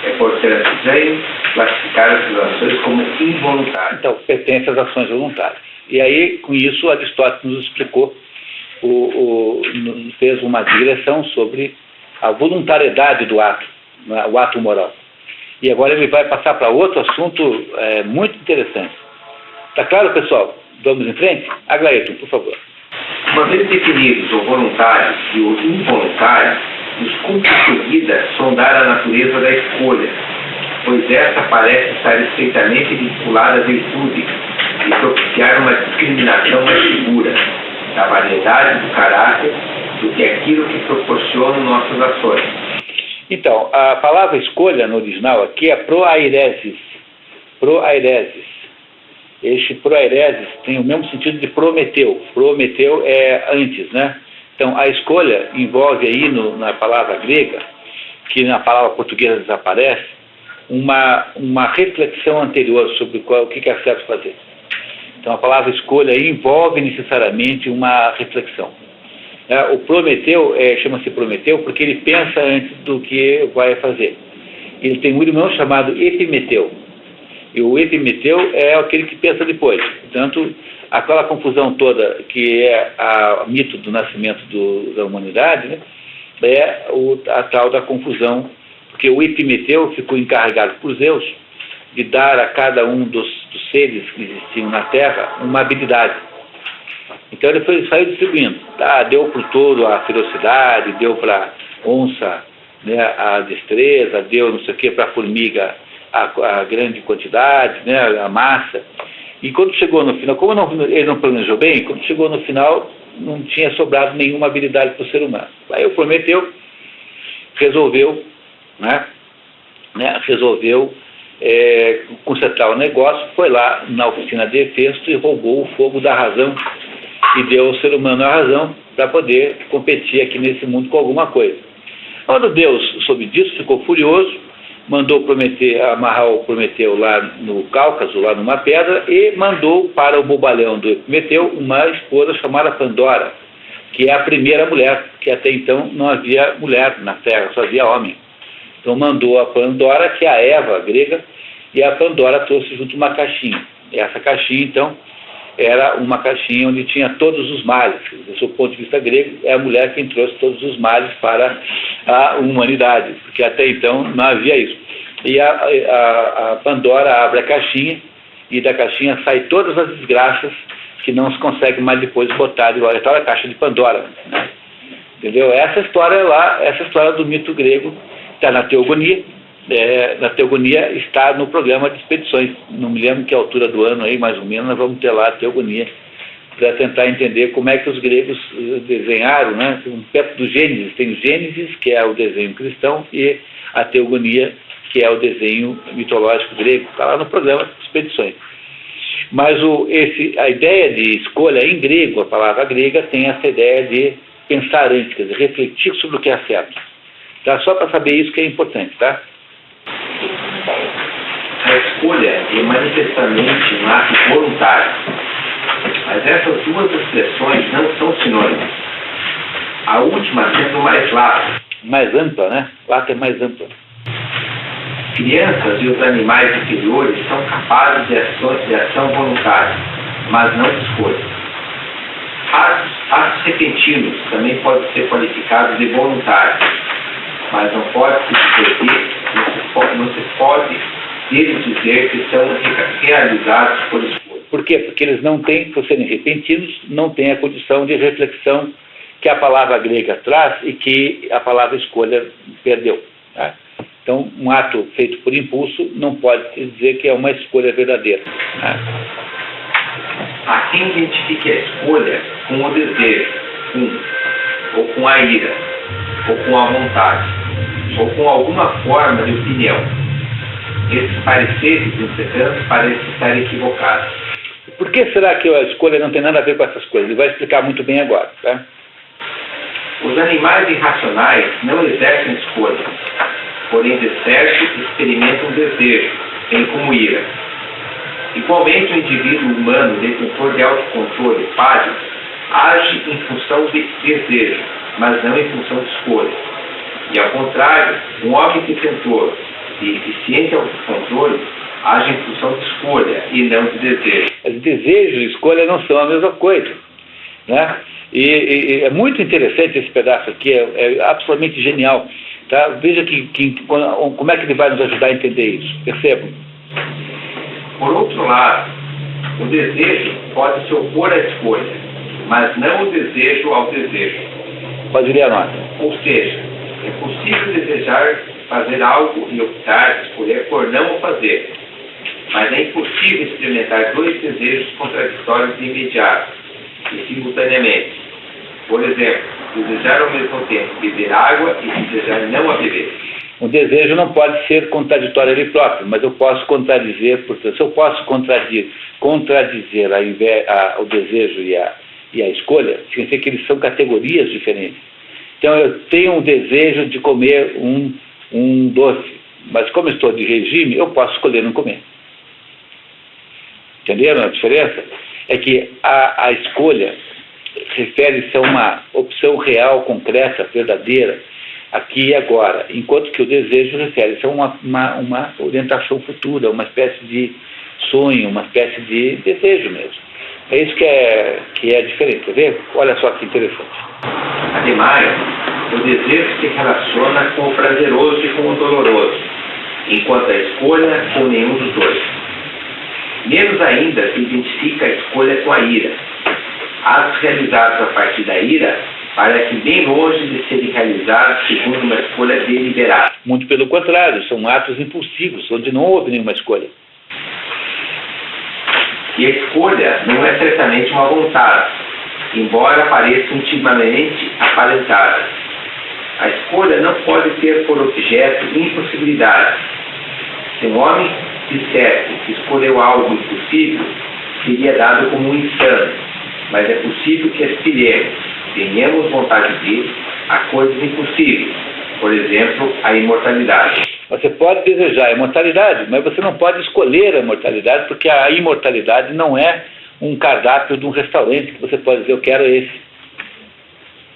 É, portanto, estranho classificar essas ações como involuntárias. Então, pertence às ações voluntárias. E aí, com isso, Aristóteles nos explicou, fez uma digressão sobre a voluntariedade do ato, né, o ato moral. E agora ele vai passar para outro assunto muito interessante. Está claro, pessoal? Vamos em frente? Aglaeton, por favor. Uma vez definidos o voluntário e o involuntário, nos cumpre em seguida sondar a natureza da escolha, pois essa parece estar estreitamente vinculada à virtude e propiciar uma discriminação mais segura da variedade do caráter do que aquilo que proporcionam nossas ações. Então, a palavra escolha no original aqui é proairesis. Proairesis. Este proairesis tem o mesmo sentido de prometeu. Prometeu é antes, né? Então, a escolha envolve aí na palavra grega, que na palavra portuguesa desaparece, uma reflexão anterior sobre o que é certo fazer. Então, a palavra escolha aí envolve necessariamente uma reflexão. O Prometeu chama-se Prometeu porque ele pensa antes do que vai fazer. Ele tem um irmão chamado Epimeteu. E o Epimeteu é aquele que pensa depois. Portanto, aquela confusão toda que é o mito do nascimento da humanidade, né, é a tal da confusão, porque o Epimeteu ficou encarregado por Zeus de dar a cada um dos seres que existiam na Terra uma habilidade. Então ele saiu distribuindo. Deu para o touro a ferocidade, deu para a onça, né, a destreza, deu não sei o que para a formiga a grande quantidade, né, a massa. E quando chegou no final, como ele não planejou bem, quando chegou no final não tinha sobrado nenhuma habilidade para o ser humano. Aí o Prometeu resolveu consertar o negócio, foi lá na oficina de Hefesto e roubou o fogo da razão e deu ao ser humano a razão para poder competir aqui nesse mundo com alguma coisa. Quando Deus soube disso, ficou furioso, mandou amarrar o Prometeu lá no Cáucaso, lá numa pedra, e mandou para o bobalhão do Prometeu uma esposa chamada Pandora, que é a primeira mulher, que até então não havia mulher na Terra, só havia homem. Então mandou a Pandora, que é a Eva grega, e a Pandora trouxe junto uma caixinha. E essa caixinha, então, era uma caixinha onde tinha todos os males. Do seu ponto de vista grego, é a mulher quem trouxe todos os males para a humanidade, porque até então não havia isso. E a Pandora abre a caixinha, e da caixinha saem todas as desgraças que não se consegue mais depois botar de volta. Então é a caixa de Pandora, né? Entendeu? Essa história do mito grego está na Teogonia. Na Teogonia está no programa de expedições. Não me lembro que altura do ano aí, mais ou menos, nós vamos ter lá a Teogonia para tentar entender como é que os gregos desenharam, né? Perto do Gênesis, tem o Gênesis, que é o desenho cristão, e a Teogonia, que é o desenho mitológico grego. Está lá no programa de expedições. Mas a ideia de escolha em grego, a palavra grega, tem essa ideia de pensar antes, quer dizer, refletir sobre o que é certo. Tá? Só para saber isso que é importante, tá? A escolha é manifestamente um ato voluntário, mas essas duas expressões não são sinônimas. A última sendo mais lata. Mais ampla, né? Lata é mais ampla. Crianças e os animais inferiores são capazes de ação voluntária, mas não de escolha. Atos repentinos também podem ser qualificados de voluntários, mas não pode deles dizer que são realizados por escolha. Por quê? Porque eles não têm, por serem repentinos, não têm a condição de reflexão que a palavra grega traz e que a palavra escolha perdeu. Tá? Então, um ato feito por impulso não pode dizer que é uma escolha verdadeira. Tá? Assim identifique a escolha com o desejo, ou com a ira, ou com a vontade, ou com alguma forma de opinião. Esses pareceres, entretanto, parecem estar equivocados. Por que será que a escolha não tem nada a ver com essas coisas? Ele vai explicar muito bem agora. Tá? Os animais irracionais não exercem escolha, porém de certo experimentam desejo, bem como ira. Igualmente, o indivíduo humano detentor de autocontrole, pálido, age em função de desejo, mas não em função de escolha. E, ao contrário, um homem detentor de eficiente autocontrole age em função de escolha e não de desejo. Desejo e escolha não são a mesma coisa, né? E é muito interessante esse pedaço aqui, é absolutamente genial. Tá? Veja como é que ele vai nos ajudar a entender isso. Percebam? Por outro lado, o desejo pode se opor à escolha, mas não o desejo ao desejo. Pode ler a nota. Ou seja, é possível desejar fazer algo e optar, escolher por não o fazer. Mas é impossível experimentar dois desejos contraditórios de imediato e simultaneamente. Por exemplo, desejar ao mesmo tempo beber água e desejar não a beber. O desejo não pode ser contraditório a ele próprio, mas eu posso contradizer, portanto, se eu posso contradizer o desejo e a escolha, significa que eles são categorias diferentes. Então eu tenho um desejo de comer um doce, mas como eu estou de regime, eu posso escolher não comer. Entenderam a diferença? É que a escolha refere-se a uma opção real, concreta, verdadeira, aqui e agora, enquanto que o desejo refere-se a uma orientação futura, uma espécie de sonho, uma espécie de desejo mesmo. É isso que é diferente, quer ver? Olha só que interessante. Ademais, o desejo se relaciona com o prazeroso e com o doloroso, enquanto a escolha com nenhum dos dois. Menos ainda se identifica a escolha com a ira. Atos realizados a partir da ira parecem bem longe de serem realizados segundo uma escolha deliberada. Muito pelo contrário, são atos impulsivos, onde não houve nenhuma escolha. E a escolha não é certamente uma vontade, embora pareça intimamente aparentada. A escolha não pode ter por objeto impossibilidade. Se um homem dissesse que escolheu algo impossível, seria dado como um insano. Mas é possível que aspiremos, tenhamos vontade de, a coisas impossíveis. Por exemplo, a imortalidade. Você pode desejar a imortalidade, mas você não pode escolher a imortalidade, porque a imortalidade não é um cardápio de um restaurante que você pode dizer, eu quero esse.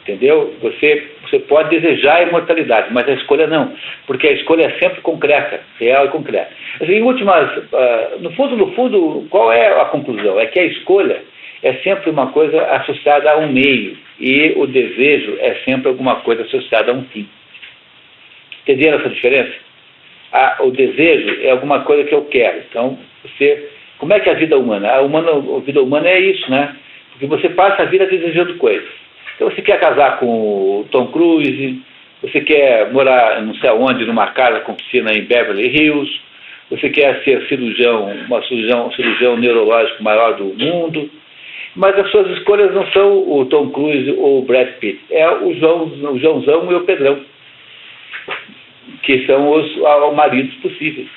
Entendeu? Você pode desejar a imortalidade, mas a escolha não, porque a escolha é sempre concreta, real e concreta. Assim, no fundo, qual é a conclusão? É que a escolha é sempre uma coisa associada a um meio, e o desejo é sempre alguma coisa associada a um fim. Entenderam essa diferença? O desejo é alguma coisa que eu quero. Então, como é que é a vida humana? A vida humana é isso, né? Porque você passa a vida desejando coisas. Então, você quer casar com o Tom Cruise, você quer morar não sei aonde, numa casa com piscina em Beverly Hills, você quer ser cirurgião neurológico maior do mundo, mas as suas escolhas não são o Tom Cruise ou o Brad Pitt, é o Joãozão e o Pedrão, que são os maridos possíveis.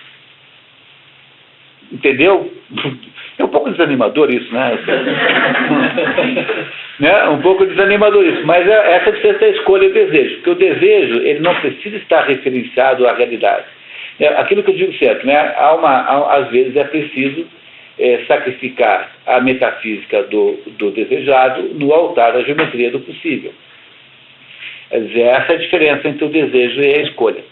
Entendeu? É um pouco desanimador isso, né? Né? Um pouco desanimador isso, mas essa precisa ser a escolha e o desejo, porque o desejo ele não precisa estar referenciado à realidade. Aquilo que eu digo certo, né? Às vezes é preciso sacrificar a metafísica do desejado no altar da geometria do possível. Quer dizer, essa é a diferença entre o desejo e a escolha.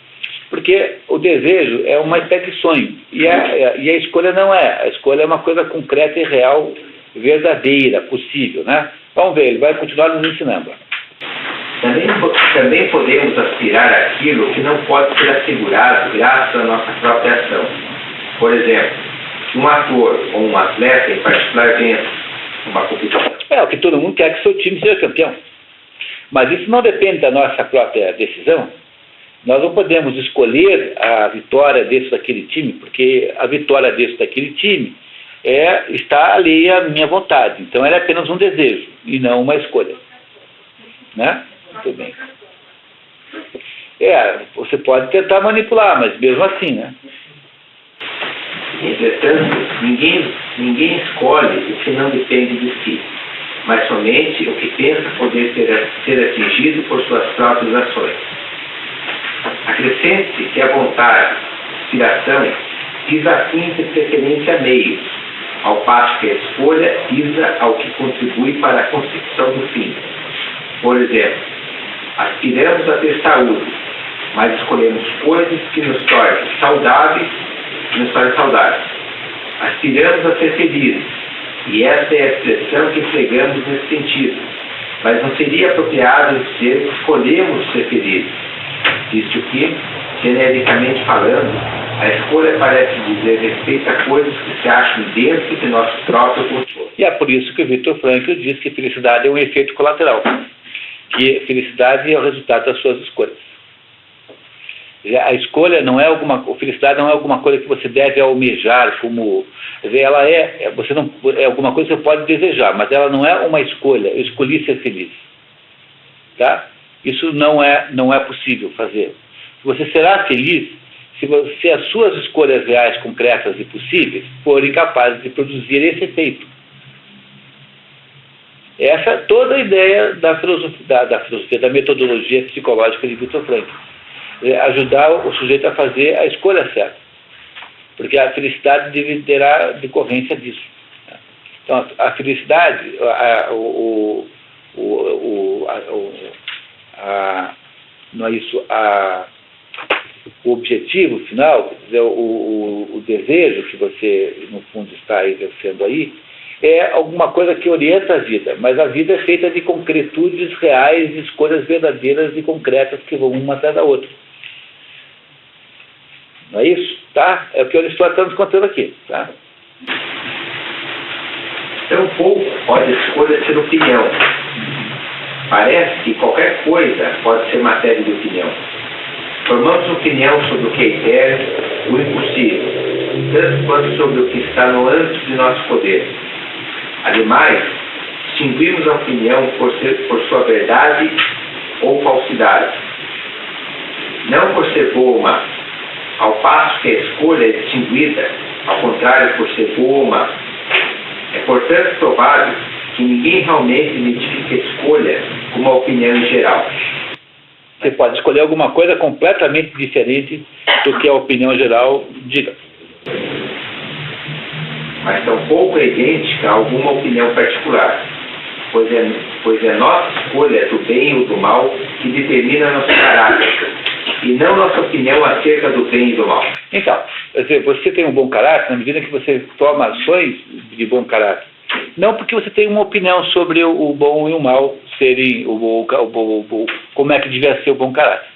Porque o desejo é uma espécie de sonho, e a escolha não é. A escolha é uma coisa concreta e real, verdadeira, possível, né? Vamos ver, ele vai continuar nos ensinando. Também podemos aspirar àquilo que não pode ser assegurado graças à nossa própria ação. Por exemplo, que um ator ou um atleta em particular vença uma competição. O que todo mundo quer que seu time seja campeão. Mas isso não depende da nossa própria decisão. Nós não podemos escolher a vitória desse daquele time, porque a vitória desse daquele time está ali à minha vontade. Então ela é apenas um desejo e não uma escolha. Né? Muito bem. Você pode tentar manipular, mas mesmo assim, né? Entretanto, ninguém escolhe o que não depende de si, mas somente o que pensa poder ser atingido por suas próprias ações. Acrescente que a vontade, inspiração, visa a fim de preferência a meios, ao passo que a escolha visa ao que contribui para a consecução do fim. Por exemplo, aspiramos a ter saúde, mas escolhemos coisas que nos tornem saudáveis e nos tornem saudáveis. Aspiramos a ser felizes, e essa é a expressão que empregamos nesse sentido. Mas não seria apropriado dizer que escolhemos ser felizes, visto que, genericamente falando, a escolha parece dizer respeito a coisas que se acham dentro de nosso próprio controle. E é por isso que o Viktor Frankl diz que felicidade é um efeito colateral, que felicidade é o resultado das suas escolhas. A escolha não é felicidade não é alguma coisa que você deve almejar, como ela é alguma coisa que você pode desejar, mas ela não é uma escolha. Eu escolhi ser feliz, tá? Isso não é possível fazer. Você será feliz se as suas escolhas reais, concretas e possíveis forem capazes de produzir esse efeito. Essa é toda a ideia da filosofia, da metodologia psicológica de Viktor Frankl. Ajudar o sujeito a fazer a escolha certa, porque a felicidade terá decorrência disso. Então, a felicidade, não é isso, o objetivo final, quer dizer, o desejo que você, no fundo, está exercendo aí, é alguma coisa que orienta a vida, mas a vida é feita de concretudes reais, de escolhas verdadeiras e concretas que vão uma atrás da outra. Não é isso? Tá? É o que Aristóteles está nos contando aqui. Tá? Tampouco pode a escolha ser opinião. Parece que qualquer coisa pode ser matéria de opinião. Formamos opinião sobre o que é eterno, o impossível, tanto quanto sobre o que está no âmbito de nosso poder. Ademais, distinguimos a opinião por sua verdade ou falsidade. Não por ser boa ou má. Ao passo que a escolha é distinguida, ao contrário, por ser boa ou má. É, portanto, provável que ninguém realmente identifique a escolha como uma opinião em geral. Você pode escolher alguma coisa completamente diferente do que a opinião geral diga. Mas tampouco é idêntica a alguma opinião particular, pois é nossa escolha do bem ou do mal que determina nosso caráter, e não nossa opinião acerca do bem e do mal. Então, você tem um bom caráter na medida que você toma ações de bom caráter. Não porque você tem uma opinião sobre o bom e o mal serem, como é que devia ser o bom caráter.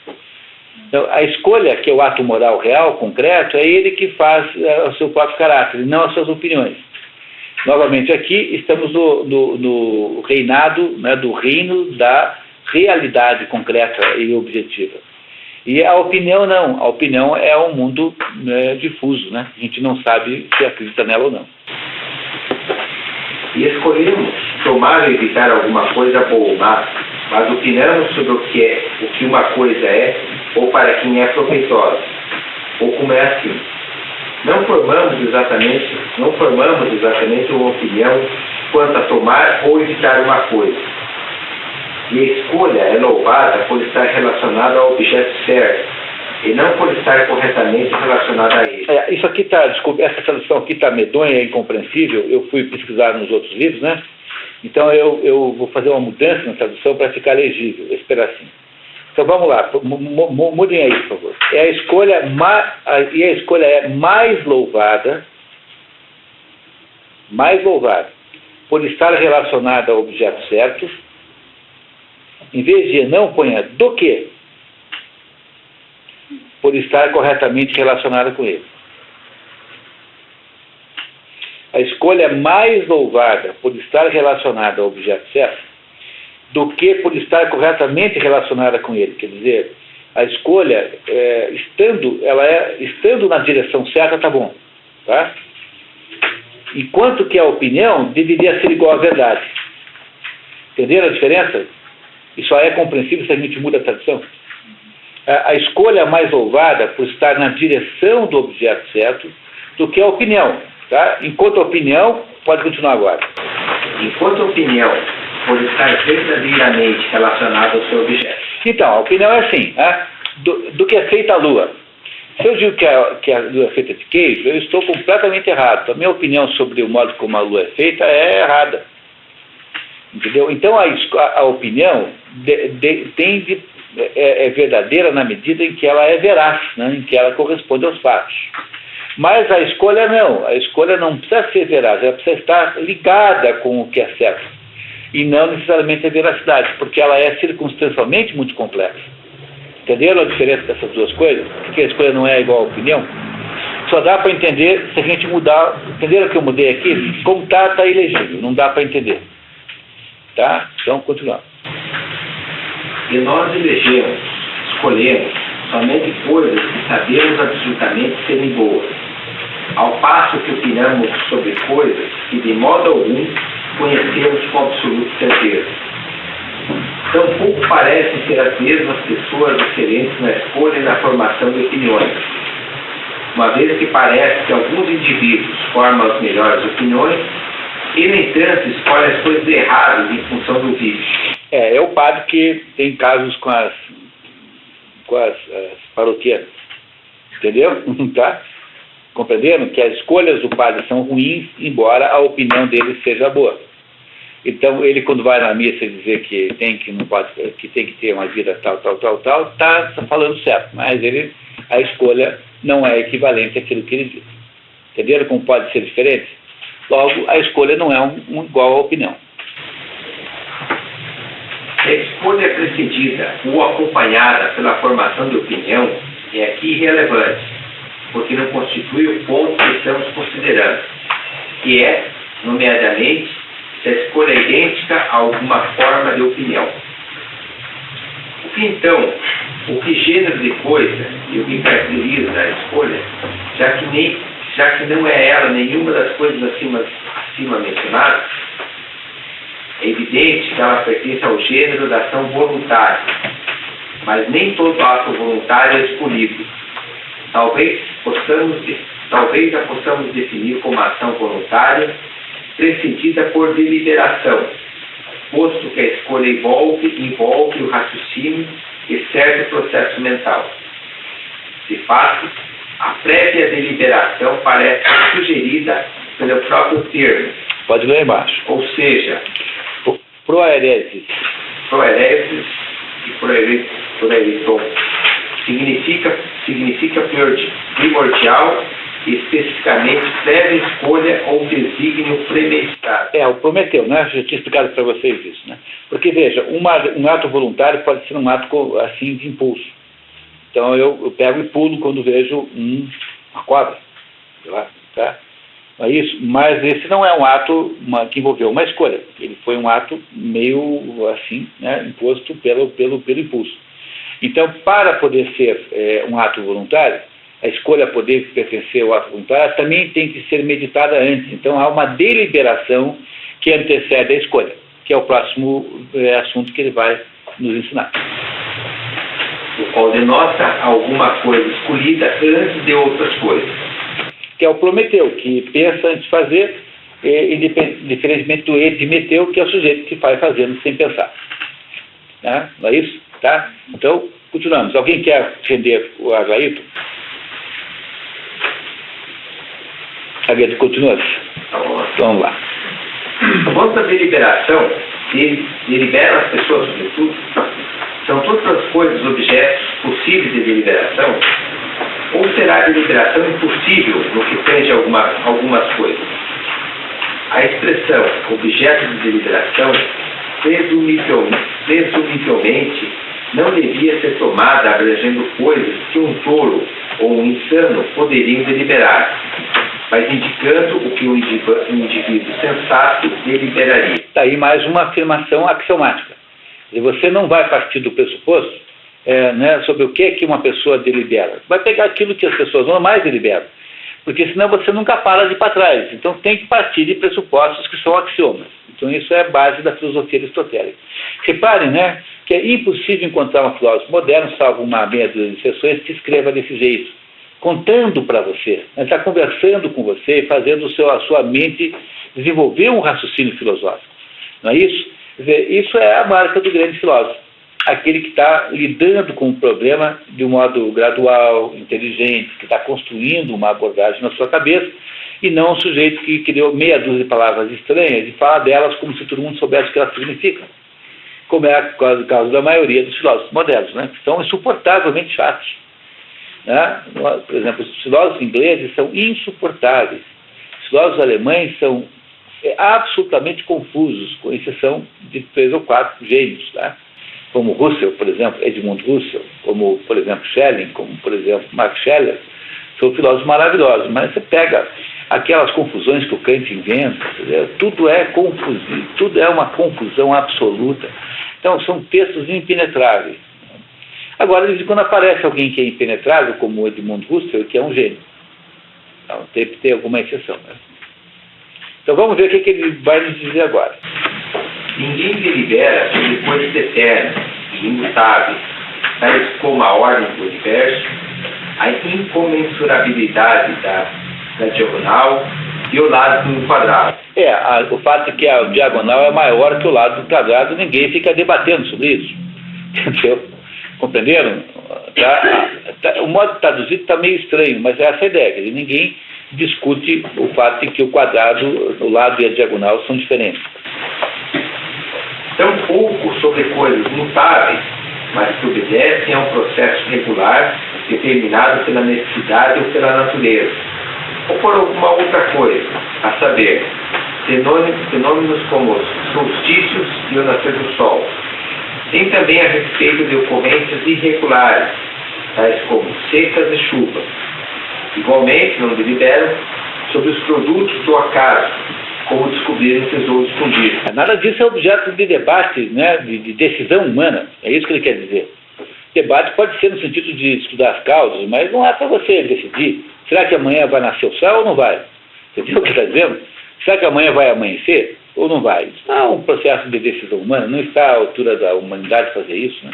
Então, a escolha, que é o ato moral real, concreto, é ele que faz o seu próprio caráter, e não as suas opiniões. Novamente, aqui estamos no reinado, né, do reino da realidade concreta e objetiva. E a opinião não. A opinião é um mundo, né, difuso, né? A gente não sabe se acredita nela ou não. E escolhemos tomar ou evitar alguma coisa boa ou má, mas opinamos sobre o que uma coisa é, ou para quem é proveitosa, ou como é assim. Não formamos exatamente uma opinião quanto a tomar ou evitar uma coisa. E a escolha é louvada por estar relacionada ao objeto certo, e não por estar corretamente relacionada a ele. Isso aqui essa tradução aqui está medonha e incompreensível. Eu fui pesquisar nos outros livros, né? Então eu vou fazer uma mudança na tradução para ficar legível, esse pedacinho. Então vamos lá, mudem aí, por favor. E a escolha é mais louvada, por estar relacionada ao objeto certo, em vez de não ponha do que, por estar corretamente relacionada com ele. A escolha é mais louvada por estar relacionada ao objeto certo do que por estar corretamente relacionada com ele. Quer dizer, a escolha, estando na direção certa, está bom. Tá? Enquanto que a opinião deveria ser igual à verdade. Entenderam a diferença? E só é compreensível se a gente muda a tradução. A escolha é mais louvada por estar na direção do objeto certo do que a opinião. Tá? Enquanto a opinião, pode continuar agora. Enquanto a opinião, por estar verdadeiramente relacionada ao seu objeto. Então, a opinião é assim. Tá? do que é feita a Lua. Se eu digo que a Lua é feita de queijo, eu estou completamente errado. A minha opinião sobre o modo como a Lua é feita é errada. Entendeu? Então a opinião é verdadeira na medida em que ela é veraz, né? Em que ela corresponde aos fatos. Mas a escolha não. A escolha não precisa ser veraz, ela precisa estar ligada com o que é certo. E não necessariamente a veracidade, porque ela é circunstancialmente muito complexa. Entenderam a diferença dessas duas coisas? Porque a escolha não é igual à opinião? Só dá para entender se a gente mudar. Entenderam o que eu mudei aqui? Como está ilegível, não dá para entender. Tá? Então, continuar. E nós elegemos, escolhemos, somente coisas que sabemos absolutamente serem boas, ao passo que opinamos sobre coisas que de modo algum conhecemos com absoluta certeza. Tampouco parecem ser as mesmas pessoas diferentes na escolha e na formação de opiniões, uma vez que parece que alguns indivíduos formam as melhores opiniões e, no entanto, escolhem as coisas erradas em função do vício. É o padre que tem casos com as paroquianas. Entendeu? Tá? Compreenderam que as escolhas do padre são ruins, embora a opinião dele seja boa. Então, ele, quando vai na missa dizer que tem que ter uma vida tal, está falando certo. Mas a escolha não é equivalente àquilo que ele diz. Entenderam como pode ser diferente? Logo, a escolha não é igual à opinião. A escolha precedida ou acompanhada pela formação de opinião é aqui irrelevante, porque não constitui o ponto que estamos considerando, que é, nomeadamente, se a escolha é idêntica a alguma forma de opinião. O que gênero de coisa e o que caracteriza a escolha, já que não é ela nenhuma das coisas acima mencionadas, é evidente que ela pertence ao gênero da ação voluntária, mas nem todo ato voluntário é escolhido. Talvez a possamos definir como ação voluntária precedida por deliberação, posto que a escolha envolve o raciocínio e certo processo mental. De fato, a prévia deliberação parece sugerida pelo próprio termo. Pode ler embaixo. Ou seja, proeresis e proeriton significa primordial e especificamente prévia escolha ou desígnio premeditado. O Prometeu, né? Eu já tinha explicado para vocês isso, né? Porque, veja, um ato voluntário pode ser um ato, assim, de impulso. Então, eu pego e pulo quando vejo uma cobra, sei lá, tá? É isso, mas esse não é um ato que envolveu uma escolha. Ele foi um ato meio assim, né, imposto pelo impulso. Então, para poder ser um ato voluntário, a escolha poder pertencer ao ato voluntário também tem que ser meditada antes. Então, há uma deliberação que antecede a escolha, que é o próximo assunto que ele vai nos ensinar. O qual denota alguma coisa escolhida antes de outras coisas. Que é o Prometeu, que pensa antes de fazer, diferentemente do Epimeteu, que é o sujeito que vai fazendo sem pensar. Tá? Não é isso? Tá? Então, continuamos. Alguém quer entender o Agaíto? Agaíto, continua. Vamos lá. Quanto à deliberação, deliberam as pessoas sobretudo, são todas as coisas objetos possíveis de deliberação? Ou será a deliberação impossível no que tange algumas coisas? A expressão objeto de deliberação, presumivelmente, não devia ser tomada abrangendo coisas que um tolo ou um insano poderiam deliberar, mas indicando o que um indivíduo sensato deliberaria. Está aí mais uma afirmação axiomática. E você não vai partir do pressuposto sobre o que uma pessoa delibera. Vai pegar aquilo que as pessoas normais deliberam. Porque senão você nunca para de ir para trás. Então tem que partir de pressupostos que são axiomas. Então isso é a base da filosofia aristotélica. Reparem, né, que é impossível encontrar um filósofo moderno, salvo uma meia dúzia de exceções, que escreva desse jeito, contando para você, está conversando com você e fazendo a sua mente desenvolver um raciocínio filosófico. Não é isso? Quer dizer, isso é a marca do grande filósofo. aquele que está lidando com o problema de um modo gradual, inteligente, que está construindo uma abordagem na sua cabeça, e não um sujeito que criou meia dúzia de palavras estranhas e fala delas como se todo mundo soubesse o que elas significam, como é o caso da maioria dos filósofos modernos, né, que são insuportavelmente chatos. Né? Por exemplo, os filósofos ingleses são insuportáveis, os filósofos alemães são absolutamente confusos, com exceção de 3 ou 4 gênios, tá? Como Russell, por exemplo, Edmund Russell, como, por exemplo, Schelling, como, por exemplo, Max Scheler, são filósofos maravilhosos, mas você pega aquelas confusões que o Kant inventa, tudo é confuso, tudo é uma confusão absoluta. Então, são textos impenetráveis. Agora, de vez em quando aparece alguém que é impenetrável, como o Edmund Russell, que é um gênio. Então, tem alguma exceção, né? Então vamos ver o que ele vai nos dizer agora. Ninguém delibera sobre coisas eternas e imutáveis, tais como a ordem do universo, a incomensurabilidade da diagonal e o lado do quadrado. O fato de que a diagonal é maior que o lado do quadrado, ninguém fica debatendo sobre isso. Entendeu? Compreenderam? O modo de traduzir está meio estranho, mas é essa a ideia. Ninguém discute o fato de que o quadrado, o lado e a diagonal são diferentes. Tão pouco sobre coisas mutáveis, mas que obedecem a um processo regular determinado pela necessidade ou pela natureza, ou por alguma outra coisa, a saber, fenômenos como os solstícios e o nascer do sol. Tem também a respeito de ocorrências irregulares, tais como secas e chuvas. Igualmente, não deliberam sobre os produtos do acaso, como descobrir um tesouro escondido. Nada disso é objeto de debate, né, de decisão humana. É isso que ele quer dizer. Debate pode ser no sentido de estudar as causas, mas não é para você decidir. Será que amanhã vai nascer o sol ou não vai? Entendeu o que está dizendo? Será que amanhã vai amanhecer ou não vai? Isso não é um processo de decisão humana, não está à altura da humanidade fazer isso, né?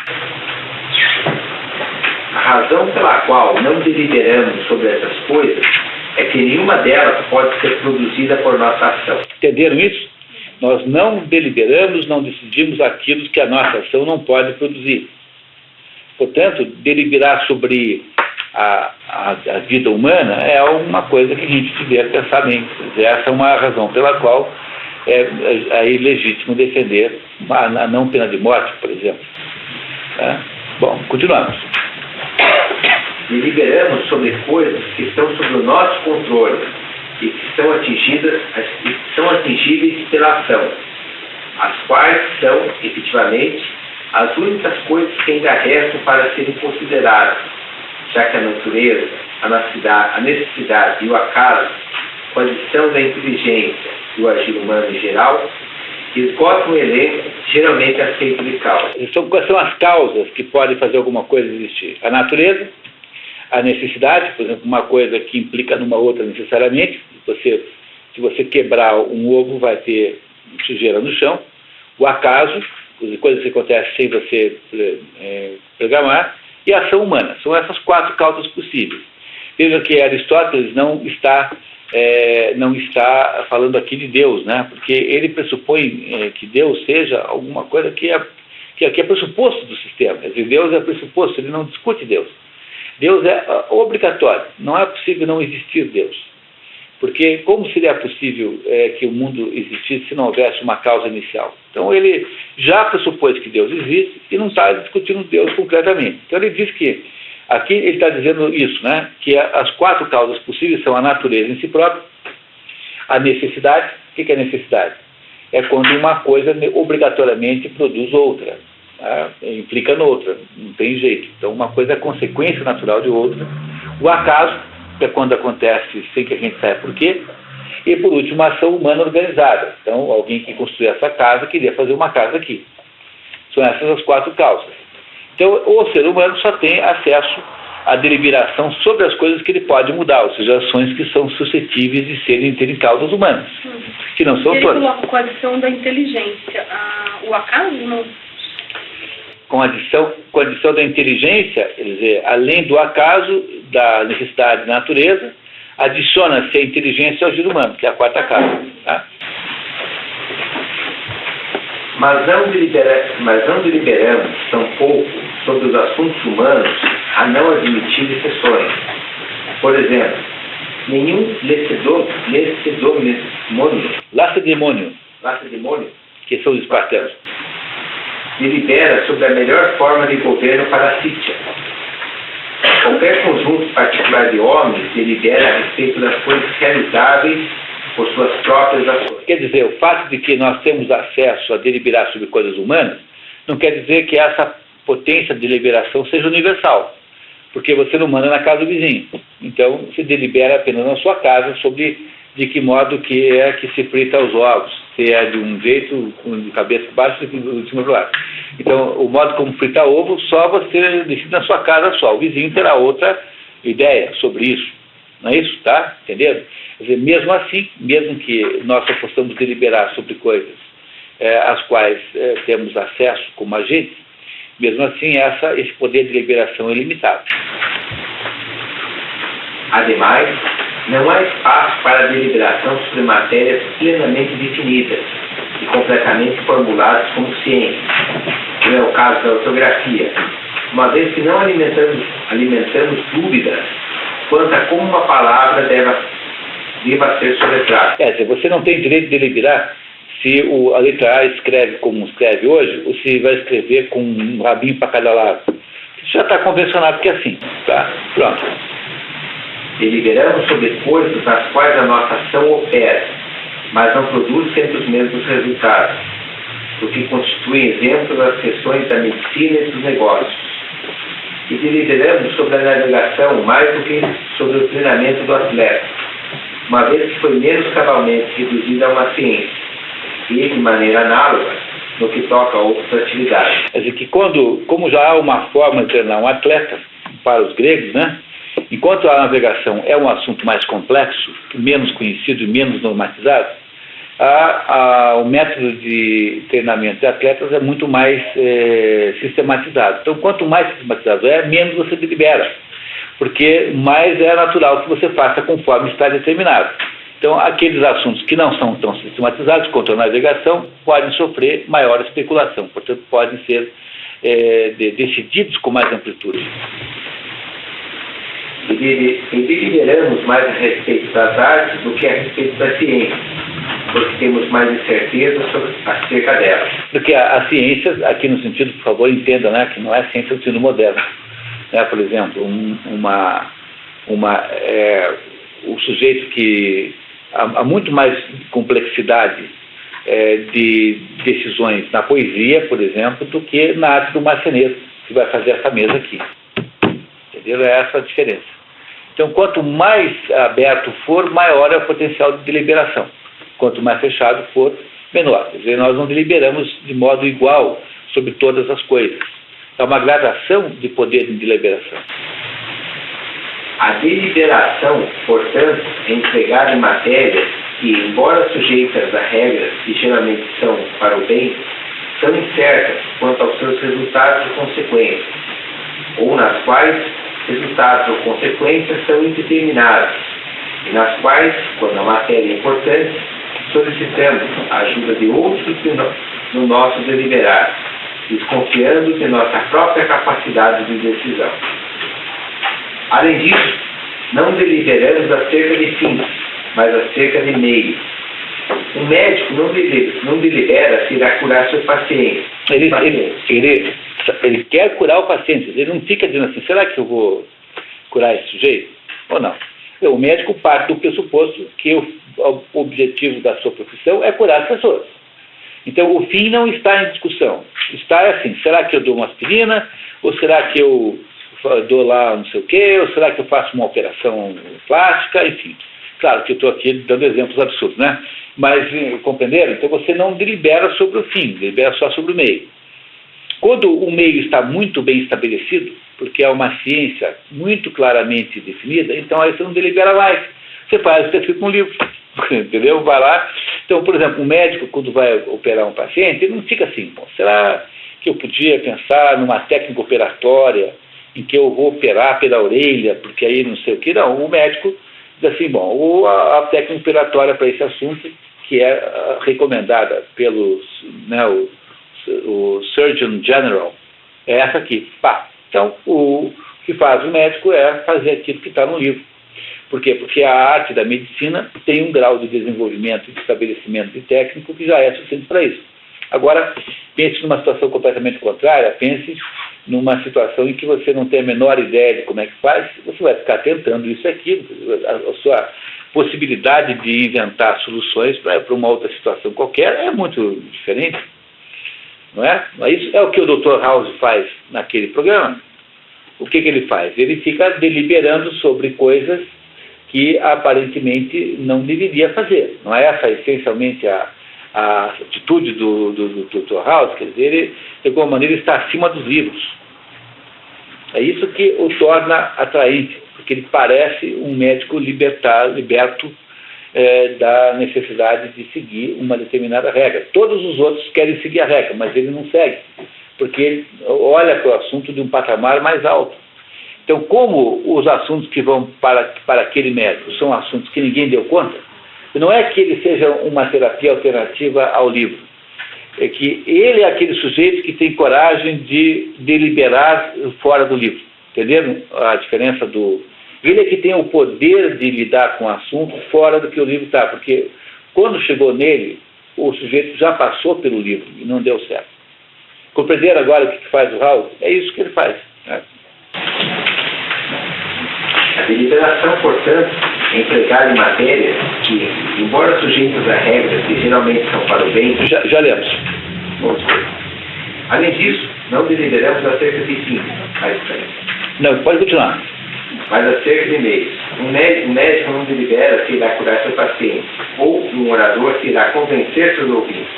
A razão pela qual não deliberamos sobre essas coisas é que nenhuma delas pode ser produzida por nossa ação. Entenderam isso? Nós não deliberamos, não decidimos aquilo que a nossa ação não pode produzir. Portanto, deliberar sobre a vida humana é uma coisa que a gente devia pensar bem. Essa é uma razão pela qual é ilegítimo defender a não pena de morte, por exemplo. Bom, continuamos. Deliberamos sobre coisas que estão sob o nosso controle e que são atingíveis pela ação, as quais são, efetivamente, as únicas coisas que ainda restam para serem consideradas, já que a natureza, a necessidade e o acaso, com a adição da inteligência e o agir humano em geral, esgotam o elenco geralmente aceito de causa. Quais são as causas que podem fazer alguma coisa existir? A natureza, a necessidade, por exemplo, uma coisa que implica numa outra necessariamente. Se você quebrar um ovo, vai ter sujeira no chão. O acaso, coisas que acontecem sem você programar. E a ação humana. São essas 4 causas possíveis. Veja que Aristóteles não está falando aqui de Deus, né? Porque ele pressupõe que Deus seja alguma coisa que é pressuposto do sistema. Quer dizer, Deus é pressuposto, ele não discute Deus. Deus é obrigatório, não é possível não existir Deus. Porque como seria possível que o mundo existisse se não houvesse uma causa inicial? Então ele já pressupôs que Deus existe e não está discutindo Deus concretamente. Então ele diz que, aqui ele está dizendo isso, né? Que as 4 causas possíveis são a natureza em si própria, a necessidade. O que é necessidade? É quando uma coisa obrigatoriamente produz outra. Implica noutra, não tem jeito. Então uma coisa é consequência natural de outra. O acaso, que é quando acontece sem que a gente saiba por quê. E por último, a ação humana organizada. Então alguém que construiu essa casa queria fazer uma casa aqui. São essas as 4 causas. Então o ser humano só tem acesso à deliberação sobre as coisas que ele pode mudar, ou seja, ações que são suscetíveis de terem causas humanas, que não são todas. Ele coloca com a adição da inteligência. O acaso não... Com a adição da inteligência, quer dizer, além do acaso, da necessidade da natureza, adiciona-se a inteligência ao agir humano, que é a 4ª causa. Tá? Mas não deliberamos tampouco sobre os assuntos humanos a não admitir exceções. Por exemplo, nenhum lacedemônio, que são os espartanos, delibera sobre a melhor forma de governo para a Sítia. Qualquer conjunto particular de homens delibera a respeito das coisas realizáveis por suas próprias ações. Quer dizer, o fato de que nós temos acesso a deliberar sobre coisas humanas não quer dizer que essa potência de deliberação seja universal, porque você não manda na casa do vizinho. Então, você delibera apenas na sua casa sobre de que modo que é que se frita os ovos, se é de um jeito, de cabeça para baixo, de cima para baixo. Então, o modo como fritar ovo, só você decide na sua casa só. O vizinho terá outra ideia sobre isso. Não é isso? Tá? Entendendo? Quer dizer, mesmo assim, mesmo que nós só possamos deliberar sobre coisas às quais temos acesso como agentes, mesmo assim, esse poder de deliberação é limitado. Ademais, não há espaço para deliberação sobre matérias plenamente definidas e completamente formuladas como ciência, como é o caso da ortografia, uma vez que não alimentamos dúvidas quanto a como uma palavra deva ser soletrada. Quer dizer, você não tem direito de deliberar se a letra A escreve como escreve hoje, ou se vai escrever com um rabinho para cada lado. Isso já está convencionado que é assim. Tá? Pronto. Deliberamos sobre coisas nas quais a nossa ação opera, mas não produz sempre os mesmos resultados, o que constitui exemplo das questões da medicina e dos negócios. E deliberamos sobre a navegação mais do que sobre o treinamento do atleta, uma vez que foi menos cabalmente reduzida a uma ciência, e de maneira análoga no que toca a outras atividades. Quer dizer que como já há uma forma de treinar um atleta, para os gregos, né? Enquanto a navegação é um assunto mais complexo, menos conhecido e menos normatizado, o método de treinamento de atletas é muito mais sistematizado. Então, quanto mais sistematizado menos você delibera, porque mais é natural que você faça conforme está determinado. Então, aqueles assuntos que não são tão sistematizados quanto a navegação podem sofrer maior especulação, portanto, podem ser decididos com mais amplitude. E deliberamos mais a respeito das artes do que a respeito da ciência, porque temos mais incerteza acerca delas. Porque a ciência, aqui no sentido, por favor, entenda, né, que não é ciência do sentido moderno. Né? Por exemplo, o sujeito que há muito mais complexidade de decisões na poesia, por exemplo, do que na arte do marceneiro, que vai fazer essa mesa aqui. Entendeu? É essa a diferença. Então, quanto mais aberto for, maior é o potencial de deliberação. Quanto mais fechado for, menor. Quer dizer, nós não deliberamos de modo igual sobre todas as coisas. É uma gradação de poder de deliberação. A deliberação, portanto, é empregada em matérias que, embora sujeitas a regras que geralmente são para o bem, são incertas quanto aos seus resultados e consequências, ou nas quais resultados ou consequências são indeterminados, e nas quais, quando a matéria é importante, solicitamos a ajuda de outros no nosso deliberar, desconfiando de nossa própria capacidade de decisão. Além disso, não deliberamos acerca de fins, mas acerca de meios. Um médico não delibera se irá curar seu paciente. Ele quer curar o paciente, ele não fica dizendo assim, será que eu vou curar esse sujeito? Ou não? O médico parte do pressuposto que o objetivo da sua profissão é curar as pessoas. Então, o fim não está em discussão. Está assim, será que eu dou uma aspirina? Ou será que eu dou lá não sei o quê? Ou será que eu faço uma operação plástica? Enfim, claro que eu estou aqui dando exemplos absurdos, né? Mas, compreenderam? Então, você não delibera sobre o fim, delibera só sobre o meio. Quando o meio está muito bem estabelecido, porque é uma ciência muito claramente definida, então aí você não delibera mais. Você faz o que está escrito no livro, entendeu? Vai lá. Então, por exemplo, um médico, quando vai operar um paciente, ele não fica assim, será que eu podia pensar numa técnica operatória em que eu vou operar pela orelha, porque aí não sei o que. Não, o médico diz assim, bom, a técnica operatória para esse assunto, que é recomendada pelos, né, o Surgeon General, é essa aqui. Pá. Então, o que faz o médico é fazer aquilo que está no livro. Por quê? Porque a arte da medicina tem um grau de desenvolvimento e de estabelecimento de técnico que já é suficiente para isso. Agora, pense numa situação completamente contrária, pense numa situação em que você não tem a menor ideia de como é que faz, você vai ficar tentando isso e aquilo, a sua possibilidade de inventar soluções para uma outra situação qualquer é muito diferente, não é? Isso é o que o Dr. House faz naquele programa. O que ele faz? Ele fica deliberando sobre coisas que aparentemente não deveria fazer. Não é essa essencialmente a atitude do Dr. House? Quer dizer, ele, de alguma maneira, está acima dos livros. É isso que o torna atraente, porque ele parece um médico liberto da necessidade de seguir uma determinada regra. Todos os outros querem seguir a regra, mas ele não segue, porque ele olha para o assunto de um patamar mais alto. Então, como os assuntos que vão para aquele médico são assuntos que ninguém deu conta, não é que ele seja uma terapia alternativa ao livro, é que ele é aquele sujeito que tem coragem de deliberar fora do livro. Entenderam a diferença do... Ele é que tem o poder de lidar com o assunto fora do que o livro está, porque quando chegou nele, o sujeito já passou pelo livro e não deu certo. Compreenderam agora o que faz o House? É isso que ele faz, né? A deliberação, portanto, é empregada em matérias que, embora sujeitas a regras que geralmente são para o bem... Já lemos. Além disso, não deliberamos acerca de fins, Não, pode continuar. Mas acerca de meios. Um médico não delibera se irá curar seu paciente, ou um orador se irá convencer seus ouvintes,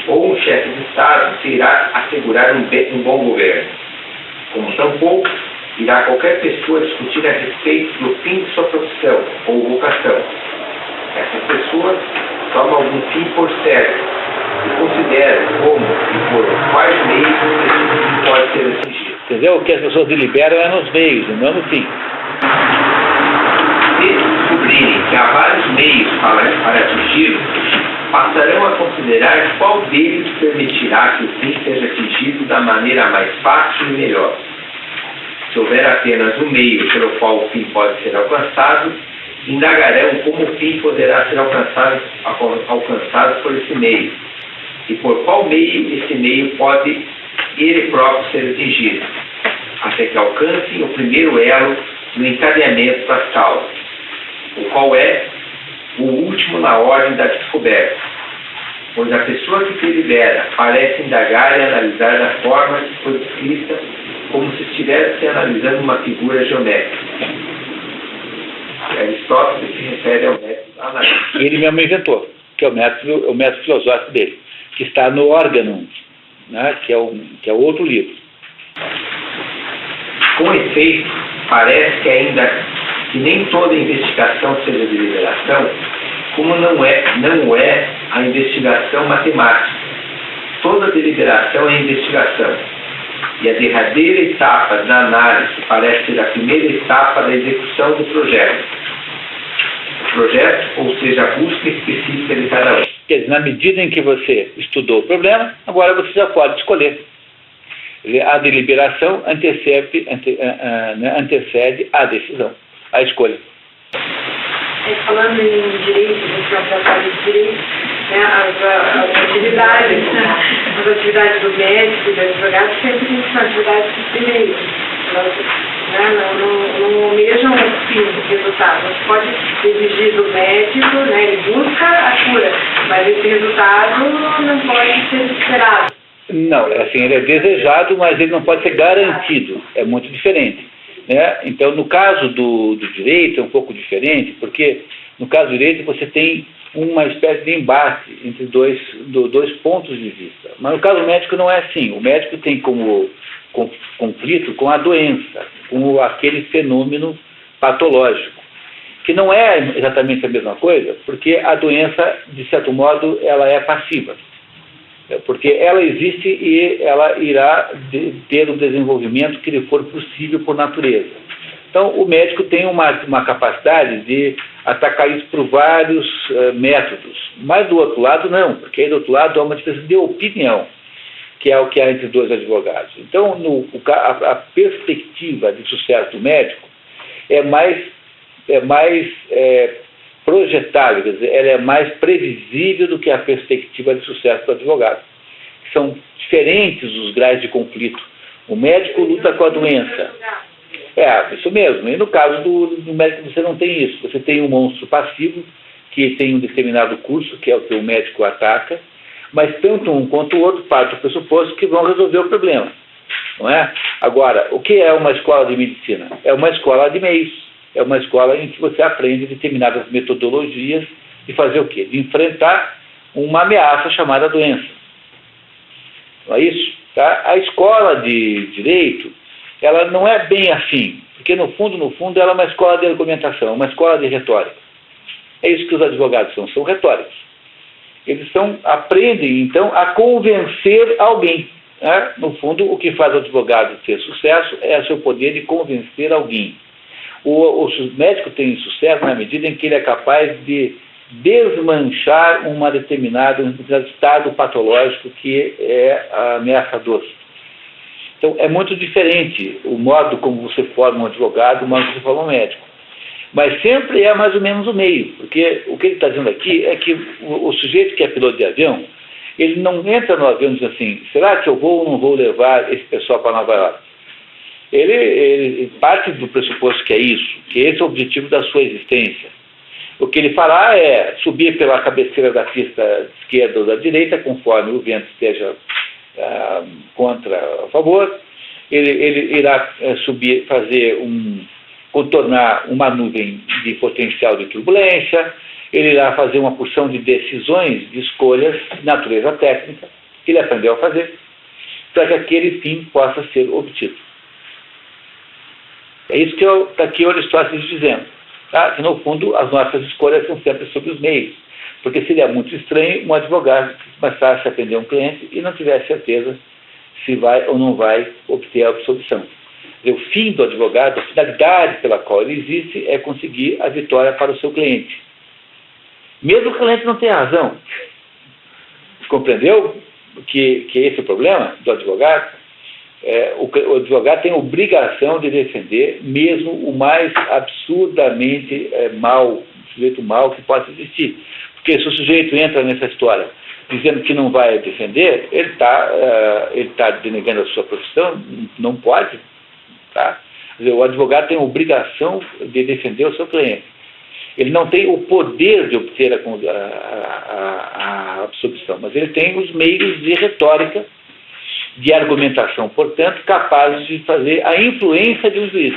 ou um chefe de Estado se irá assegurar um bom governo. Como tampouco irá qualquer pessoa discutir a respeito do fim de sua profissão ou vocação. Essas pessoas tomam algum fim por certo e consideram como e por quais meios esse fim pode ser atingido. Entendeu? O que as pessoas deliberam é nos meios, não no fim. Se descobrirem que há vários meios para atingi-lo, passarão a considerar qual deles permitirá que o fim seja atingido da maneira mais fácil e melhor. Se houver apenas um meio pelo qual o fim pode ser alcançado, indagarão como o fim poderá ser alcançado por esse meio, e por qual meio esse meio pode ele próprio ser atingido, até que alcancem o primeiro elo do encadeamento das causas, o qual é o último na ordem da descoberta, pois a pessoa que delibera parece indagar e analisar da forma que foi descrita como se estivesse analisando uma figura geométrica. Aristóteles se refere ao método analítico. E ele mesmo inventou, que é o método filosófico dele, que está no Organum, né, que é o outro livro. Com efeito, parece que ainda que nem toda investigação seja deliberação, como não é a investigação matemática. Toda deliberação é investigação. E a derradeira etapa da análise parece ser a primeira etapa da execução do projeto. O projeto, ou seja, a busca específica de cada um. Quer dizer, na medida em que você estudou o problema, agora você já pode escolher. A deliberação antecede a decisão, a escolha. Falando em direito, você vai tratar de direito, né, as atividades do médico e do advogado sempre são atividades de direito. Não almejam o fim, o resultado. Você pode exigir do médico, né, ele busca a cura, mas esse resultado não pode ser esperado. Não, assim, ele é desejado, mas ele não pode ser garantido. É muito diferente. Né? Então, no caso do direito é um pouco diferente, porque no caso do direito você tem uma espécie de embate entre dois pontos de vista. Mas no caso médico não é assim. O médico tem como conflito com a doença, com aquele fenômeno patológico, que não é exatamente a mesma coisa, porque a doença, de certo modo, ela é passiva. Porque ela existe e ela irá ter o desenvolvimento que lhe for possível por natureza. Então, o médico tem uma capacidade de atacar isso por vários métodos. Mas, do outro lado, não, porque aí do outro lado há uma diferença de opinião. que é o que há entre dois advogados. Então, a perspectiva de sucesso do médico é mais projetável, quer dizer, ela é mais previsível do que a perspectiva de sucesso do advogado. São diferentes os graus de conflito. O médico luta com a doença. Isso mesmo. E no caso do médico você não tem isso. Você tem um monstro passivo que tem um determinado curso, que é o que o médico ataca, mas tanto um quanto o outro partem do pressuposto que vão resolver o problema. Não é? Agora, o que é uma escola de medicina? É uma escola de meios. É uma escola em que você aprende determinadas metodologias de fazer o quê? De enfrentar uma ameaça chamada doença. Não é isso? Tá? A escola de direito, ela não é bem assim, porque no fundo ela é uma escola de argumentação, uma escola de retórica. É isso que os advogados são retóricos. Eles aprendem, então, a convencer alguém. Né? No fundo, o que faz o advogado ter sucesso é o seu poder de convencer alguém. O médico tem sucesso na medida em que ele é capaz de desmanchar um determinado estado patológico que é ameaçador. Então, é muito diferente o modo como você forma um advogado, o modo como você forma um médico. Mas sempre é mais ou menos o meio, porque o que ele está dizendo aqui é que o sujeito que é piloto de avião, ele não entra no avião e diz assim, será que eu vou ou não vou levar esse pessoal para Nova York? Ele parte do pressuposto que é isso, que esse é o objetivo da sua existência. O que ele fará é subir pela cabeceira da pista esquerda ou da direita, conforme o vento esteja a favor. Ele irá subir, contornar uma nuvem de potencial de turbulência. Ele irá fazer uma porção de decisões, de escolhas de natureza técnica, que ele aprendeu a fazer, para que aquele fim possa ser obtido. É isso que está aqui o Aristóteles dizendo. Tá? Que, no fundo, as nossas escolhas são sempre sobre os meios. Porque seria muito estranho um advogado que começasse a atender um cliente e não tivesse certeza se vai ou não vai obter a absolvição. O fim do advogado, a finalidade pela qual ele existe, é conseguir a vitória para o seu cliente. Mesmo que o cliente não tenha razão. Compreendeu que esse é o problema do advogado? O advogado tem a obrigação de defender mesmo o mais absurdamente sujeito mau que possa existir. Porque se o sujeito entra nessa história dizendo que não vai defender, ele está denegando a sua profissão, não pode. Tá? Quer dizer, o advogado tem a obrigação de defender o seu cliente. Ele não tem o poder de obter a absolvição, mas ele tem os meios de retórica, de argumentação, portanto, capazes de fazer a influência de um juiz.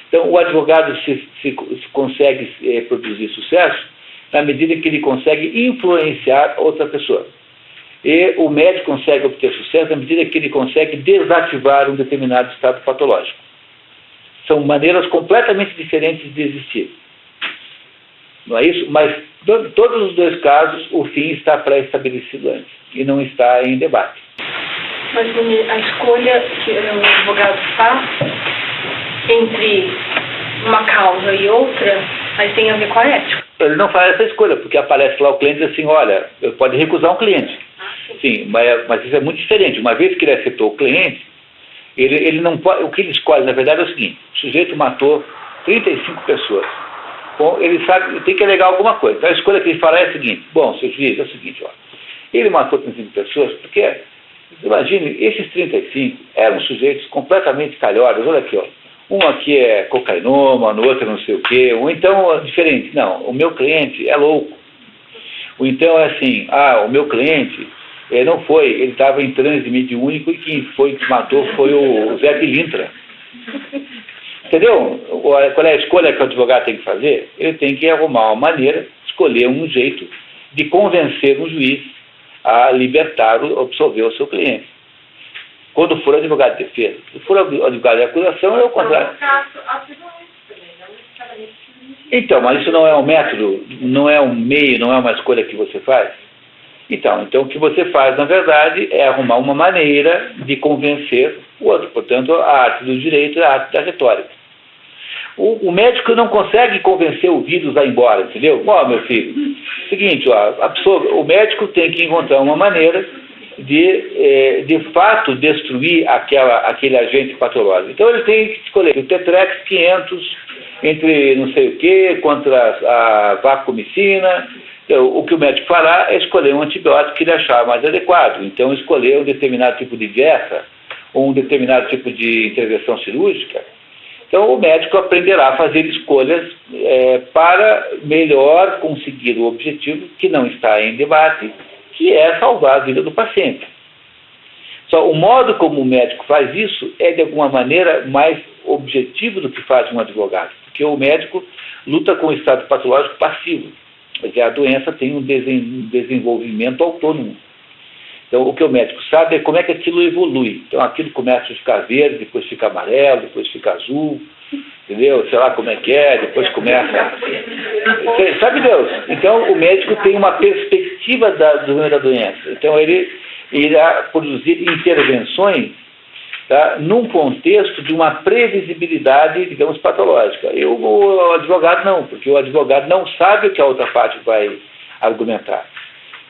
Então, o advogado se consegue produzir sucesso na medida que ele consegue influenciar outra pessoa. E o médico consegue obter sucesso na medida que ele consegue desativar um determinado estado patológico. São maneiras completamente diferentes de existir. Não é isso? Mas, em todos os dois casos, o fim está pré-estabelecido antes e não está em debate. Mas a escolha que o advogado faz entre uma causa e outra, aí tem a ver com a ética. Ele não faz essa escolha, porque aparece lá o cliente e diz assim, olha, pode recusar um cliente. Sim, mas isso é muito diferente. Uma vez que ele aceitou o cliente, ele não pode, o que ele escolhe, na verdade, é o seguinte, o sujeito matou 35 pessoas. Bom, ele tem que alegar alguma coisa. Então a escolha que ele fará é a seguinte, bom, seu juiz, é o seguinte, ó, ele matou 35 pessoas porque, imagine, esses 35 eram sujeitos completamente calhordos, olha aqui, ó. Um aqui é cocainômano, no outro não sei o quê, ou então diferente. Não, o meu cliente é louco. Ou então é assim, o meu cliente não foi, ele estava em transe mediúnico e quem matou foi o Zé Pilintra. Entendeu? Qual é a escolha que o advogado tem que fazer? Ele tem que arrumar uma maneira, escolher um jeito de convencer o juiz a libertar, absolver o seu cliente. Quando for advogado de defesa. Se for advogado de acusação, é o contrário. Então, mas isso não é um método, não é um meio, não é uma escolha que você faz? Então o que você faz, na verdade, é arrumar uma maneira de convencer o outro. Portanto, a arte do direito é a arte da retórica. O médico não consegue convencer o vírus a ir embora, entendeu? Meu filho, seguinte, o médico tem que encontrar uma maneira de fato destruir aquele agente patológico. Então ele tem que escolher o Tetrex 500 entre não sei o que, contra a vancomicina. Então, o que o médico fará é escolher um antibiótico que ele achar mais adequado. Então escolher um determinado tipo de dieta ou um determinado tipo de intervenção cirúrgica. Então o médico aprenderá a fazer escolhas para melhor conseguir o objetivo que não está em debate, que é salvar a vida do paciente. Só o modo como o médico faz isso é de alguma maneira mais objetivo do que faz um advogado, porque o médico luta com o estado patológico passivo, quer dizer, a doença tem um desenvolvimento autônomo. Então, o que o médico sabe é como é que aquilo evolui. Então, aquilo começa a ficar verde, depois fica amarelo, depois fica azul, entendeu? Sei lá como é que é, depois começa... Sabe Deus? Então, o médico tem uma perspectiva da doença. Então, ele irá produzir intervenções, tá, num contexto de uma previsibilidade, digamos, patológica. E o advogado não, porque o advogado não sabe o que a outra parte vai argumentar.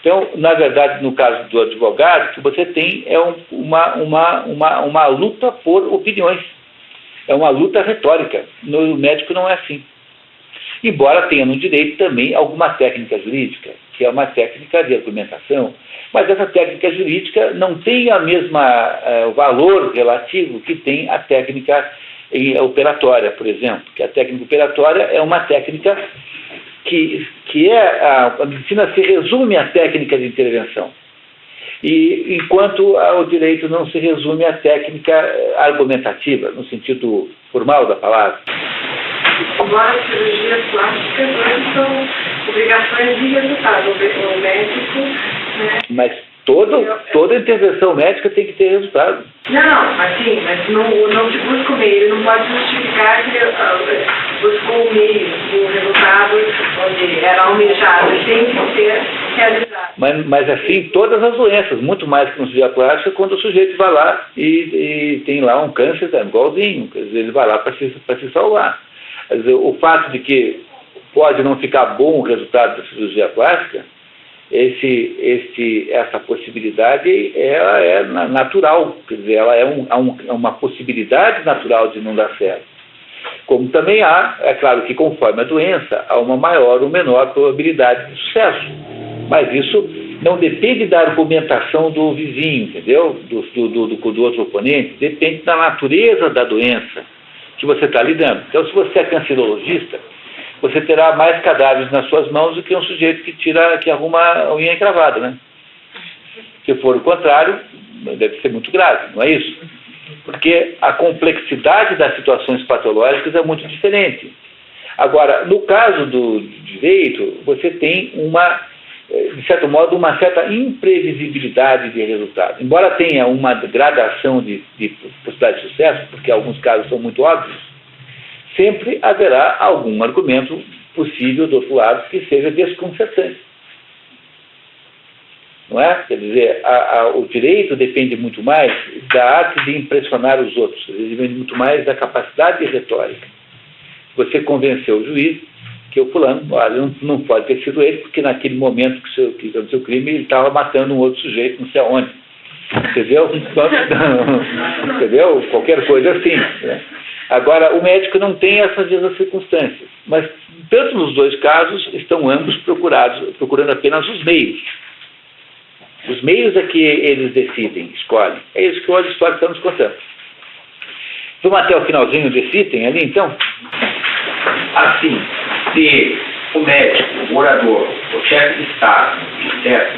Então, na verdade, no caso do advogado, o que você tem é uma luta por opiniões. É uma luta retórica. No médico não é assim. Embora tenha no direito também alguma técnica jurídica, que é uma técnica de argumentação, mas essa técnica jurídica não tem a mesma valor relativo que tem a técnica operatória, por exemplo. Que a técnica operatória é uma técnica que a medicina se resume à técnica de intervenção, e enquanto o direito não se resume à técnica argumentativa, no sentido formal da palavra. Agora, as cirurgias plásticas são obrigações de resultado. O médico, né? Mas toda intervenção médica tem que ter resultado. Não, assim, mas não se busca o meio. Ele não pode justificar que ele buscou o meio do resultado onde era almejado. Ele tem que ser realizado. Mas assim, todas as doenças, muito mais que no cirurgia plástica, quando o sujeito vai lá e tem lá um câncer, é igualzinho. Quer dizer, ele vai lá para se salvar. Quer dizer, o fato de que pode não ficar bom o resultado da cirurgia plástica, essa possibilidade ela é natural, quer dizer, ela é uma possibilidade natural de não dar certo. Como também é claro que conforme a doença, há uma maior ou menor probabilidade de sucesso. Mas isso não depende da argumentação do vizinho, entendeu? Do outro oponente, depende da natureza da doença que você está lidando. Então, se você é cancerologista, você terá mais cadáveres nas suas mãos do que um sujeito que arruma a unha encravada, né? Se for o contrário, deve ser muito grave, não é isso? Porque a complexidade das situações patológicas é muito diferente. Agora, no caso do direito, você tem de certo modo, uma certa imprevisibilidade de resultado. Embora tenha uma gradação de possibilidade de sucesso, porque alguns casos são muito óbvios, sempre haverá algum argumento possível do outro lado que seja desconcertante. Não é? Quer dizer, o direito depende muito mais da arte de impressionar os outros, depende muito mais da capacidade retórica. Você convenceu o juiz que o fulano, olha, não pode ter sido ele, porque naquele momento que aconteceu o crime, ele estava matando um outro sujeito, não sei aonde. Entendeu? Entendeu? Qualquer coisa assim. Né? Agora, o médico não tem essas mesmas circunstâncias, mas tanto nos dois casos estão ambos procurando apenas os meios. Os meios é que eles decidem, escolhem. É isso que o Aristóteles está nos contando. Vamos até o finalzinho desse item ali, então? Assim, se o médico, o orador, o chefe de Estado, etc.,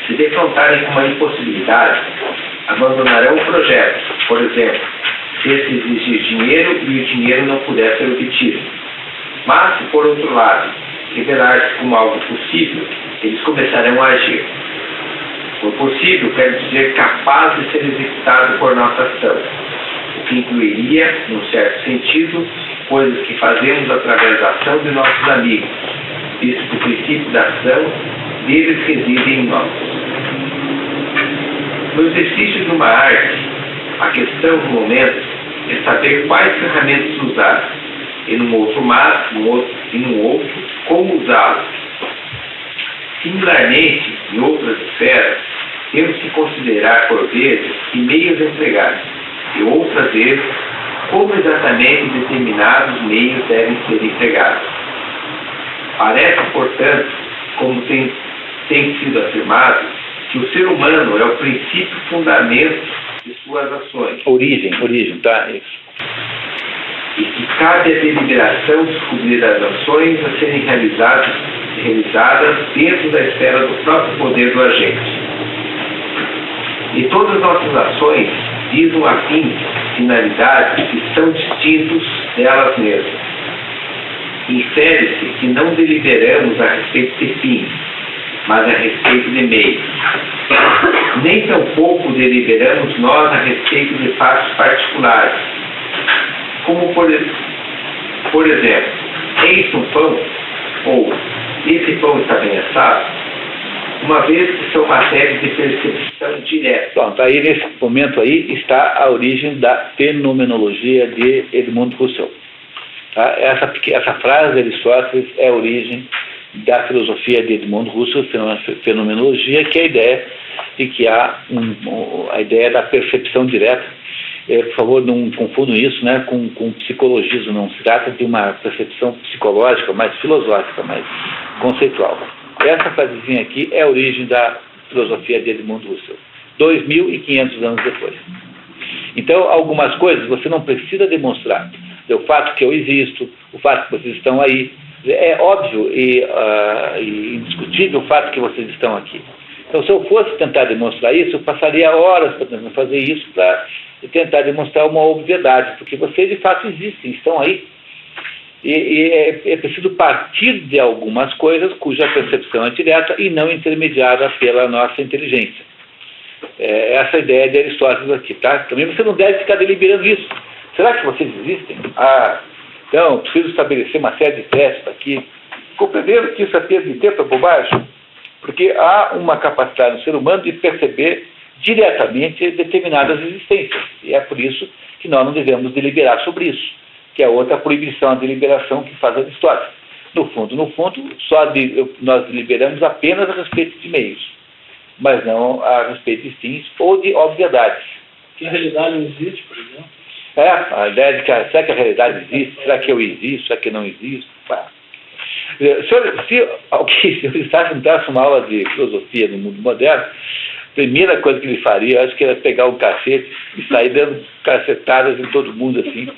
se defrontarem com uma impossibilidade, abandonarão o projeto, por exemplo, se esse exigir dinheiro e o dinheiro não puder ser obtido. Mas, se por outro lado, revelar-se como algo possível, eles começarão a agir. Por possível, quer dizer capaz de ser executado por nossa ação, o que incluiria, num certo sentido, coisas que fazemos através da ação de nossos amigos, visto que o princípio da ação deles reside em nós. No exercício de uma arte, a questão do momento é saber quais ferramentas usar, e num outro, como usá-las. Similarmente, em outras esferas, temos que considerar, por vezes, que meios empregados, e outras vezes, como exatamente determinados meios devem ser empregados. Parece, portanto, como tem sido afirmado, que o ser humano é o princípio fundamento de suas ações. Origem, tá? Isso. E que cabe à deliberação descobrir as ações a serem realizadas dentro da esfera do próprio poder do agente. E todas as nossas ações visam a finalidades que são distintos delas mesmas. Infere-se que não deliberamos a respeito de fins, mas a respeito de meios. Nem tampouco deliberamos nós a respeito de fatos particulares, como por exemplo, eis um pão, ou esse pão está bem assado, uma vez que são matérias de percepção direta. Pronto, aí nesse momento aí está a origem da fenomenologia de Edmund Husserl. Tá? Essa frase de Aristóteles é a origem da filosofia de Edmund Husserl, fenomenologia, que é a ideia de que há a ideia da percepção direta. Por favor, não confundam isso, né, com psicologismo. Não se trata de uma percepção psicológica, mais filosófica, mais conceitual. Essa frasezinha aqui é a origem da filosofia de Edmund Husserl, 2.500 anos depois. Então, algumas coisas você não precisa demonstrar. O fato que eu existo, o fato que vocês estão aí, é óbvio e indiscutível o fato que vocês estão aqui. Então, se eu fosse tentar demonstrar isso, eu passaria horas tentando fazer isso para tentar demonstrar uma obviedade, porque vocês de fato existem, estão aí. E é preciso partir de algumas coisas cuja percepção é direta e não intermediada pela nossa inteligência. Essa é a ideia de Aristóteles aqui, tá? Também você não deve ficar deliberando isso. Será que vocês existem? Então, preciso estabelecer uma série de testes aqui. Compreendendo que isso é perda de tempo, é bobagem? Porque há uma capacidade no ser humano de perceber diretamente determinadas existências. E é por isso que nós não devemos deliberar sobre isso, que é outra proibição à deliberação que faz Aristóteles. No fundo, nós deliberamos apenas a respeito de meios, mas não a respeito de fins ou de obviedades. Que a realidade não existe, por exemplo? A ideia de que será que a realidade existe? Será que eu existo? Será que eu não existo? Se o Aristóteles entrasse uma aula de filosofia no mundo moderno, a primeira coisa que ele faria, eu acho que era pegar um cacete e sair dando cacetadas em todo mundo assim.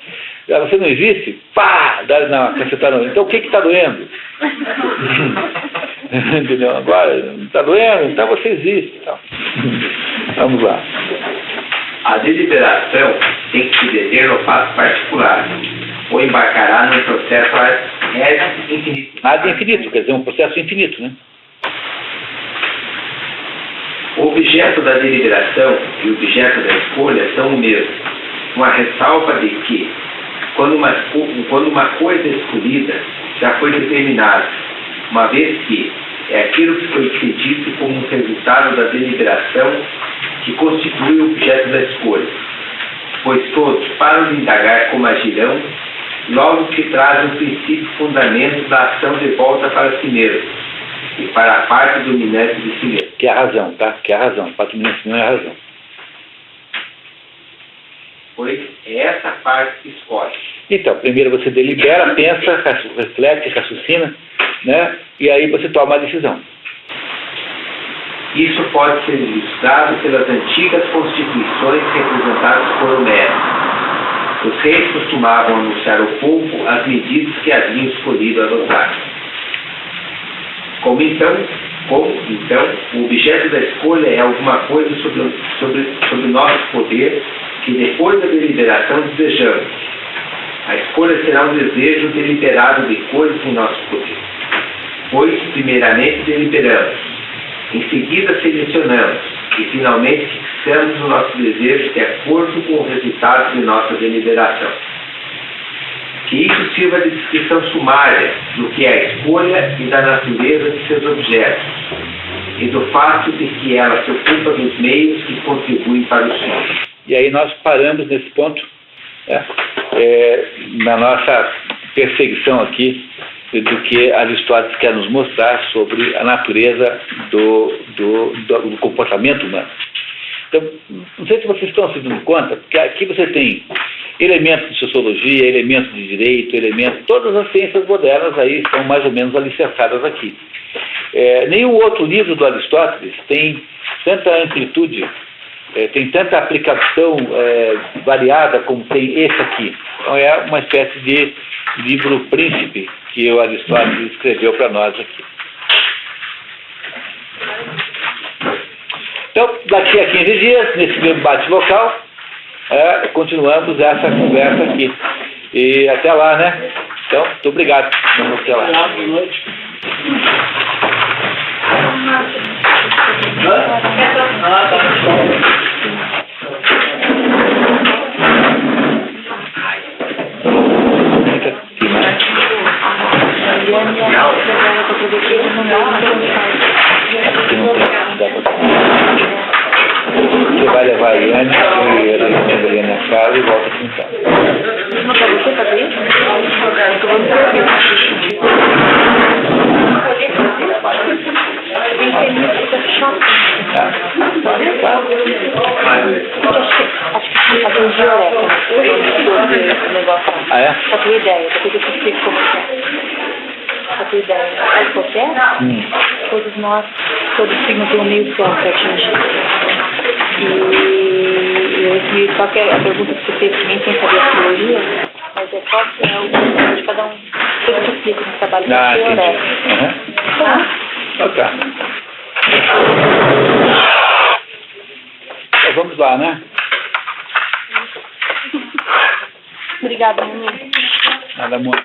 Você não existe? Pá! Dá uma cacetada. Então o que está doendo? Entendeu? Agora, não está doendo? Então você existe. Então. Vamos lá. A deliberação tem que se deter no fato particular, ou embarcará num processo ad infinito. Ad infinito, quer dizer, um processo infinito, né? O objeto da deliberação e o objeto da escolha são o mesmo, com a ressalva de que, quando uma coisa é escolhida, já foi determinada, uma vez que é aquilo que foi decidido como um resultado da deliberação que constitui o objeto da escolha, pois todos param de indagar como agirão, logo que trazem o princípio fundamento da ação de volta para si mesmo e para a parte dominante de si mesmo. Que é a razão, tá? Que é a razão. A parte dominante não é a razão. Pois é essa parte que escolhe. Então, primeiro você delibera, pensa, reflete, raciocina, né? E aí você toma a decisão. Isso pode ser ilustrado pelas antigas constituições representadas por Homero. Os reis costumavam anunciar ao povo as medidas que haviam escolhido adotar. Como então, o objeto da escolha é alguma coisa sobre nosso poder que depois da deliberação desejamos. A escolha será um desejo deliberado de coisas em nosso poder. Pois, primeiramente, deliberamos. Em seguida, selecionamos e, finalmente, fixamos o nosso desejo de acordo com o resultado de nossa deliberação. Que isso sirva de descrição sumária do que é a escolha e da natureza de seus objetos, e do fato de que ela se ocupa dos meios que contribuem para o fim. E aí nós paramos nesse ponto, na nossa perseguição aqui do que Aristóteles quer nos mostrar sobre a natureza do comportamento humano. Então, não sei se vocês estão se dando conta, porque aqui você tem elementos de sociologia, elementos de direito, todas as ciências modernas aí estão mais ou menos alicerçadas aqui. Nenhum outro livro do Aristóteles tem tanta amplitude, tem tanta aplicação variada como tem esse aqui. Então é uma espécie de livro príncipe que o Aristóteles escreveu para nós aqui. Então, daqui a 15 dias, nesse mesmo bate-local, continuamos essa conversa aqui. E até lá, né? Então, muito obrigado. Vamos até lá. Boa noite. Você vai levar a Iane e ela encontra na casa e volta aqui em casa. Não para você fazer isso? Acho que fazer um diurético. O negócio. Ah, é? Pra tua ideia, depois eu te explico como é. Pra tua ideia. Sabe o que é? Todos nós, todo signo tem um meio céu para atingir. E eu recebi só que a pergunta que você fez para mim sem saber a astrologia, mas é qual que é o conceito de cada um. Tudo que eu explico no trabalho do diurético. Tá. Então vamos lá, né? Obrigada, menino. Nada muito.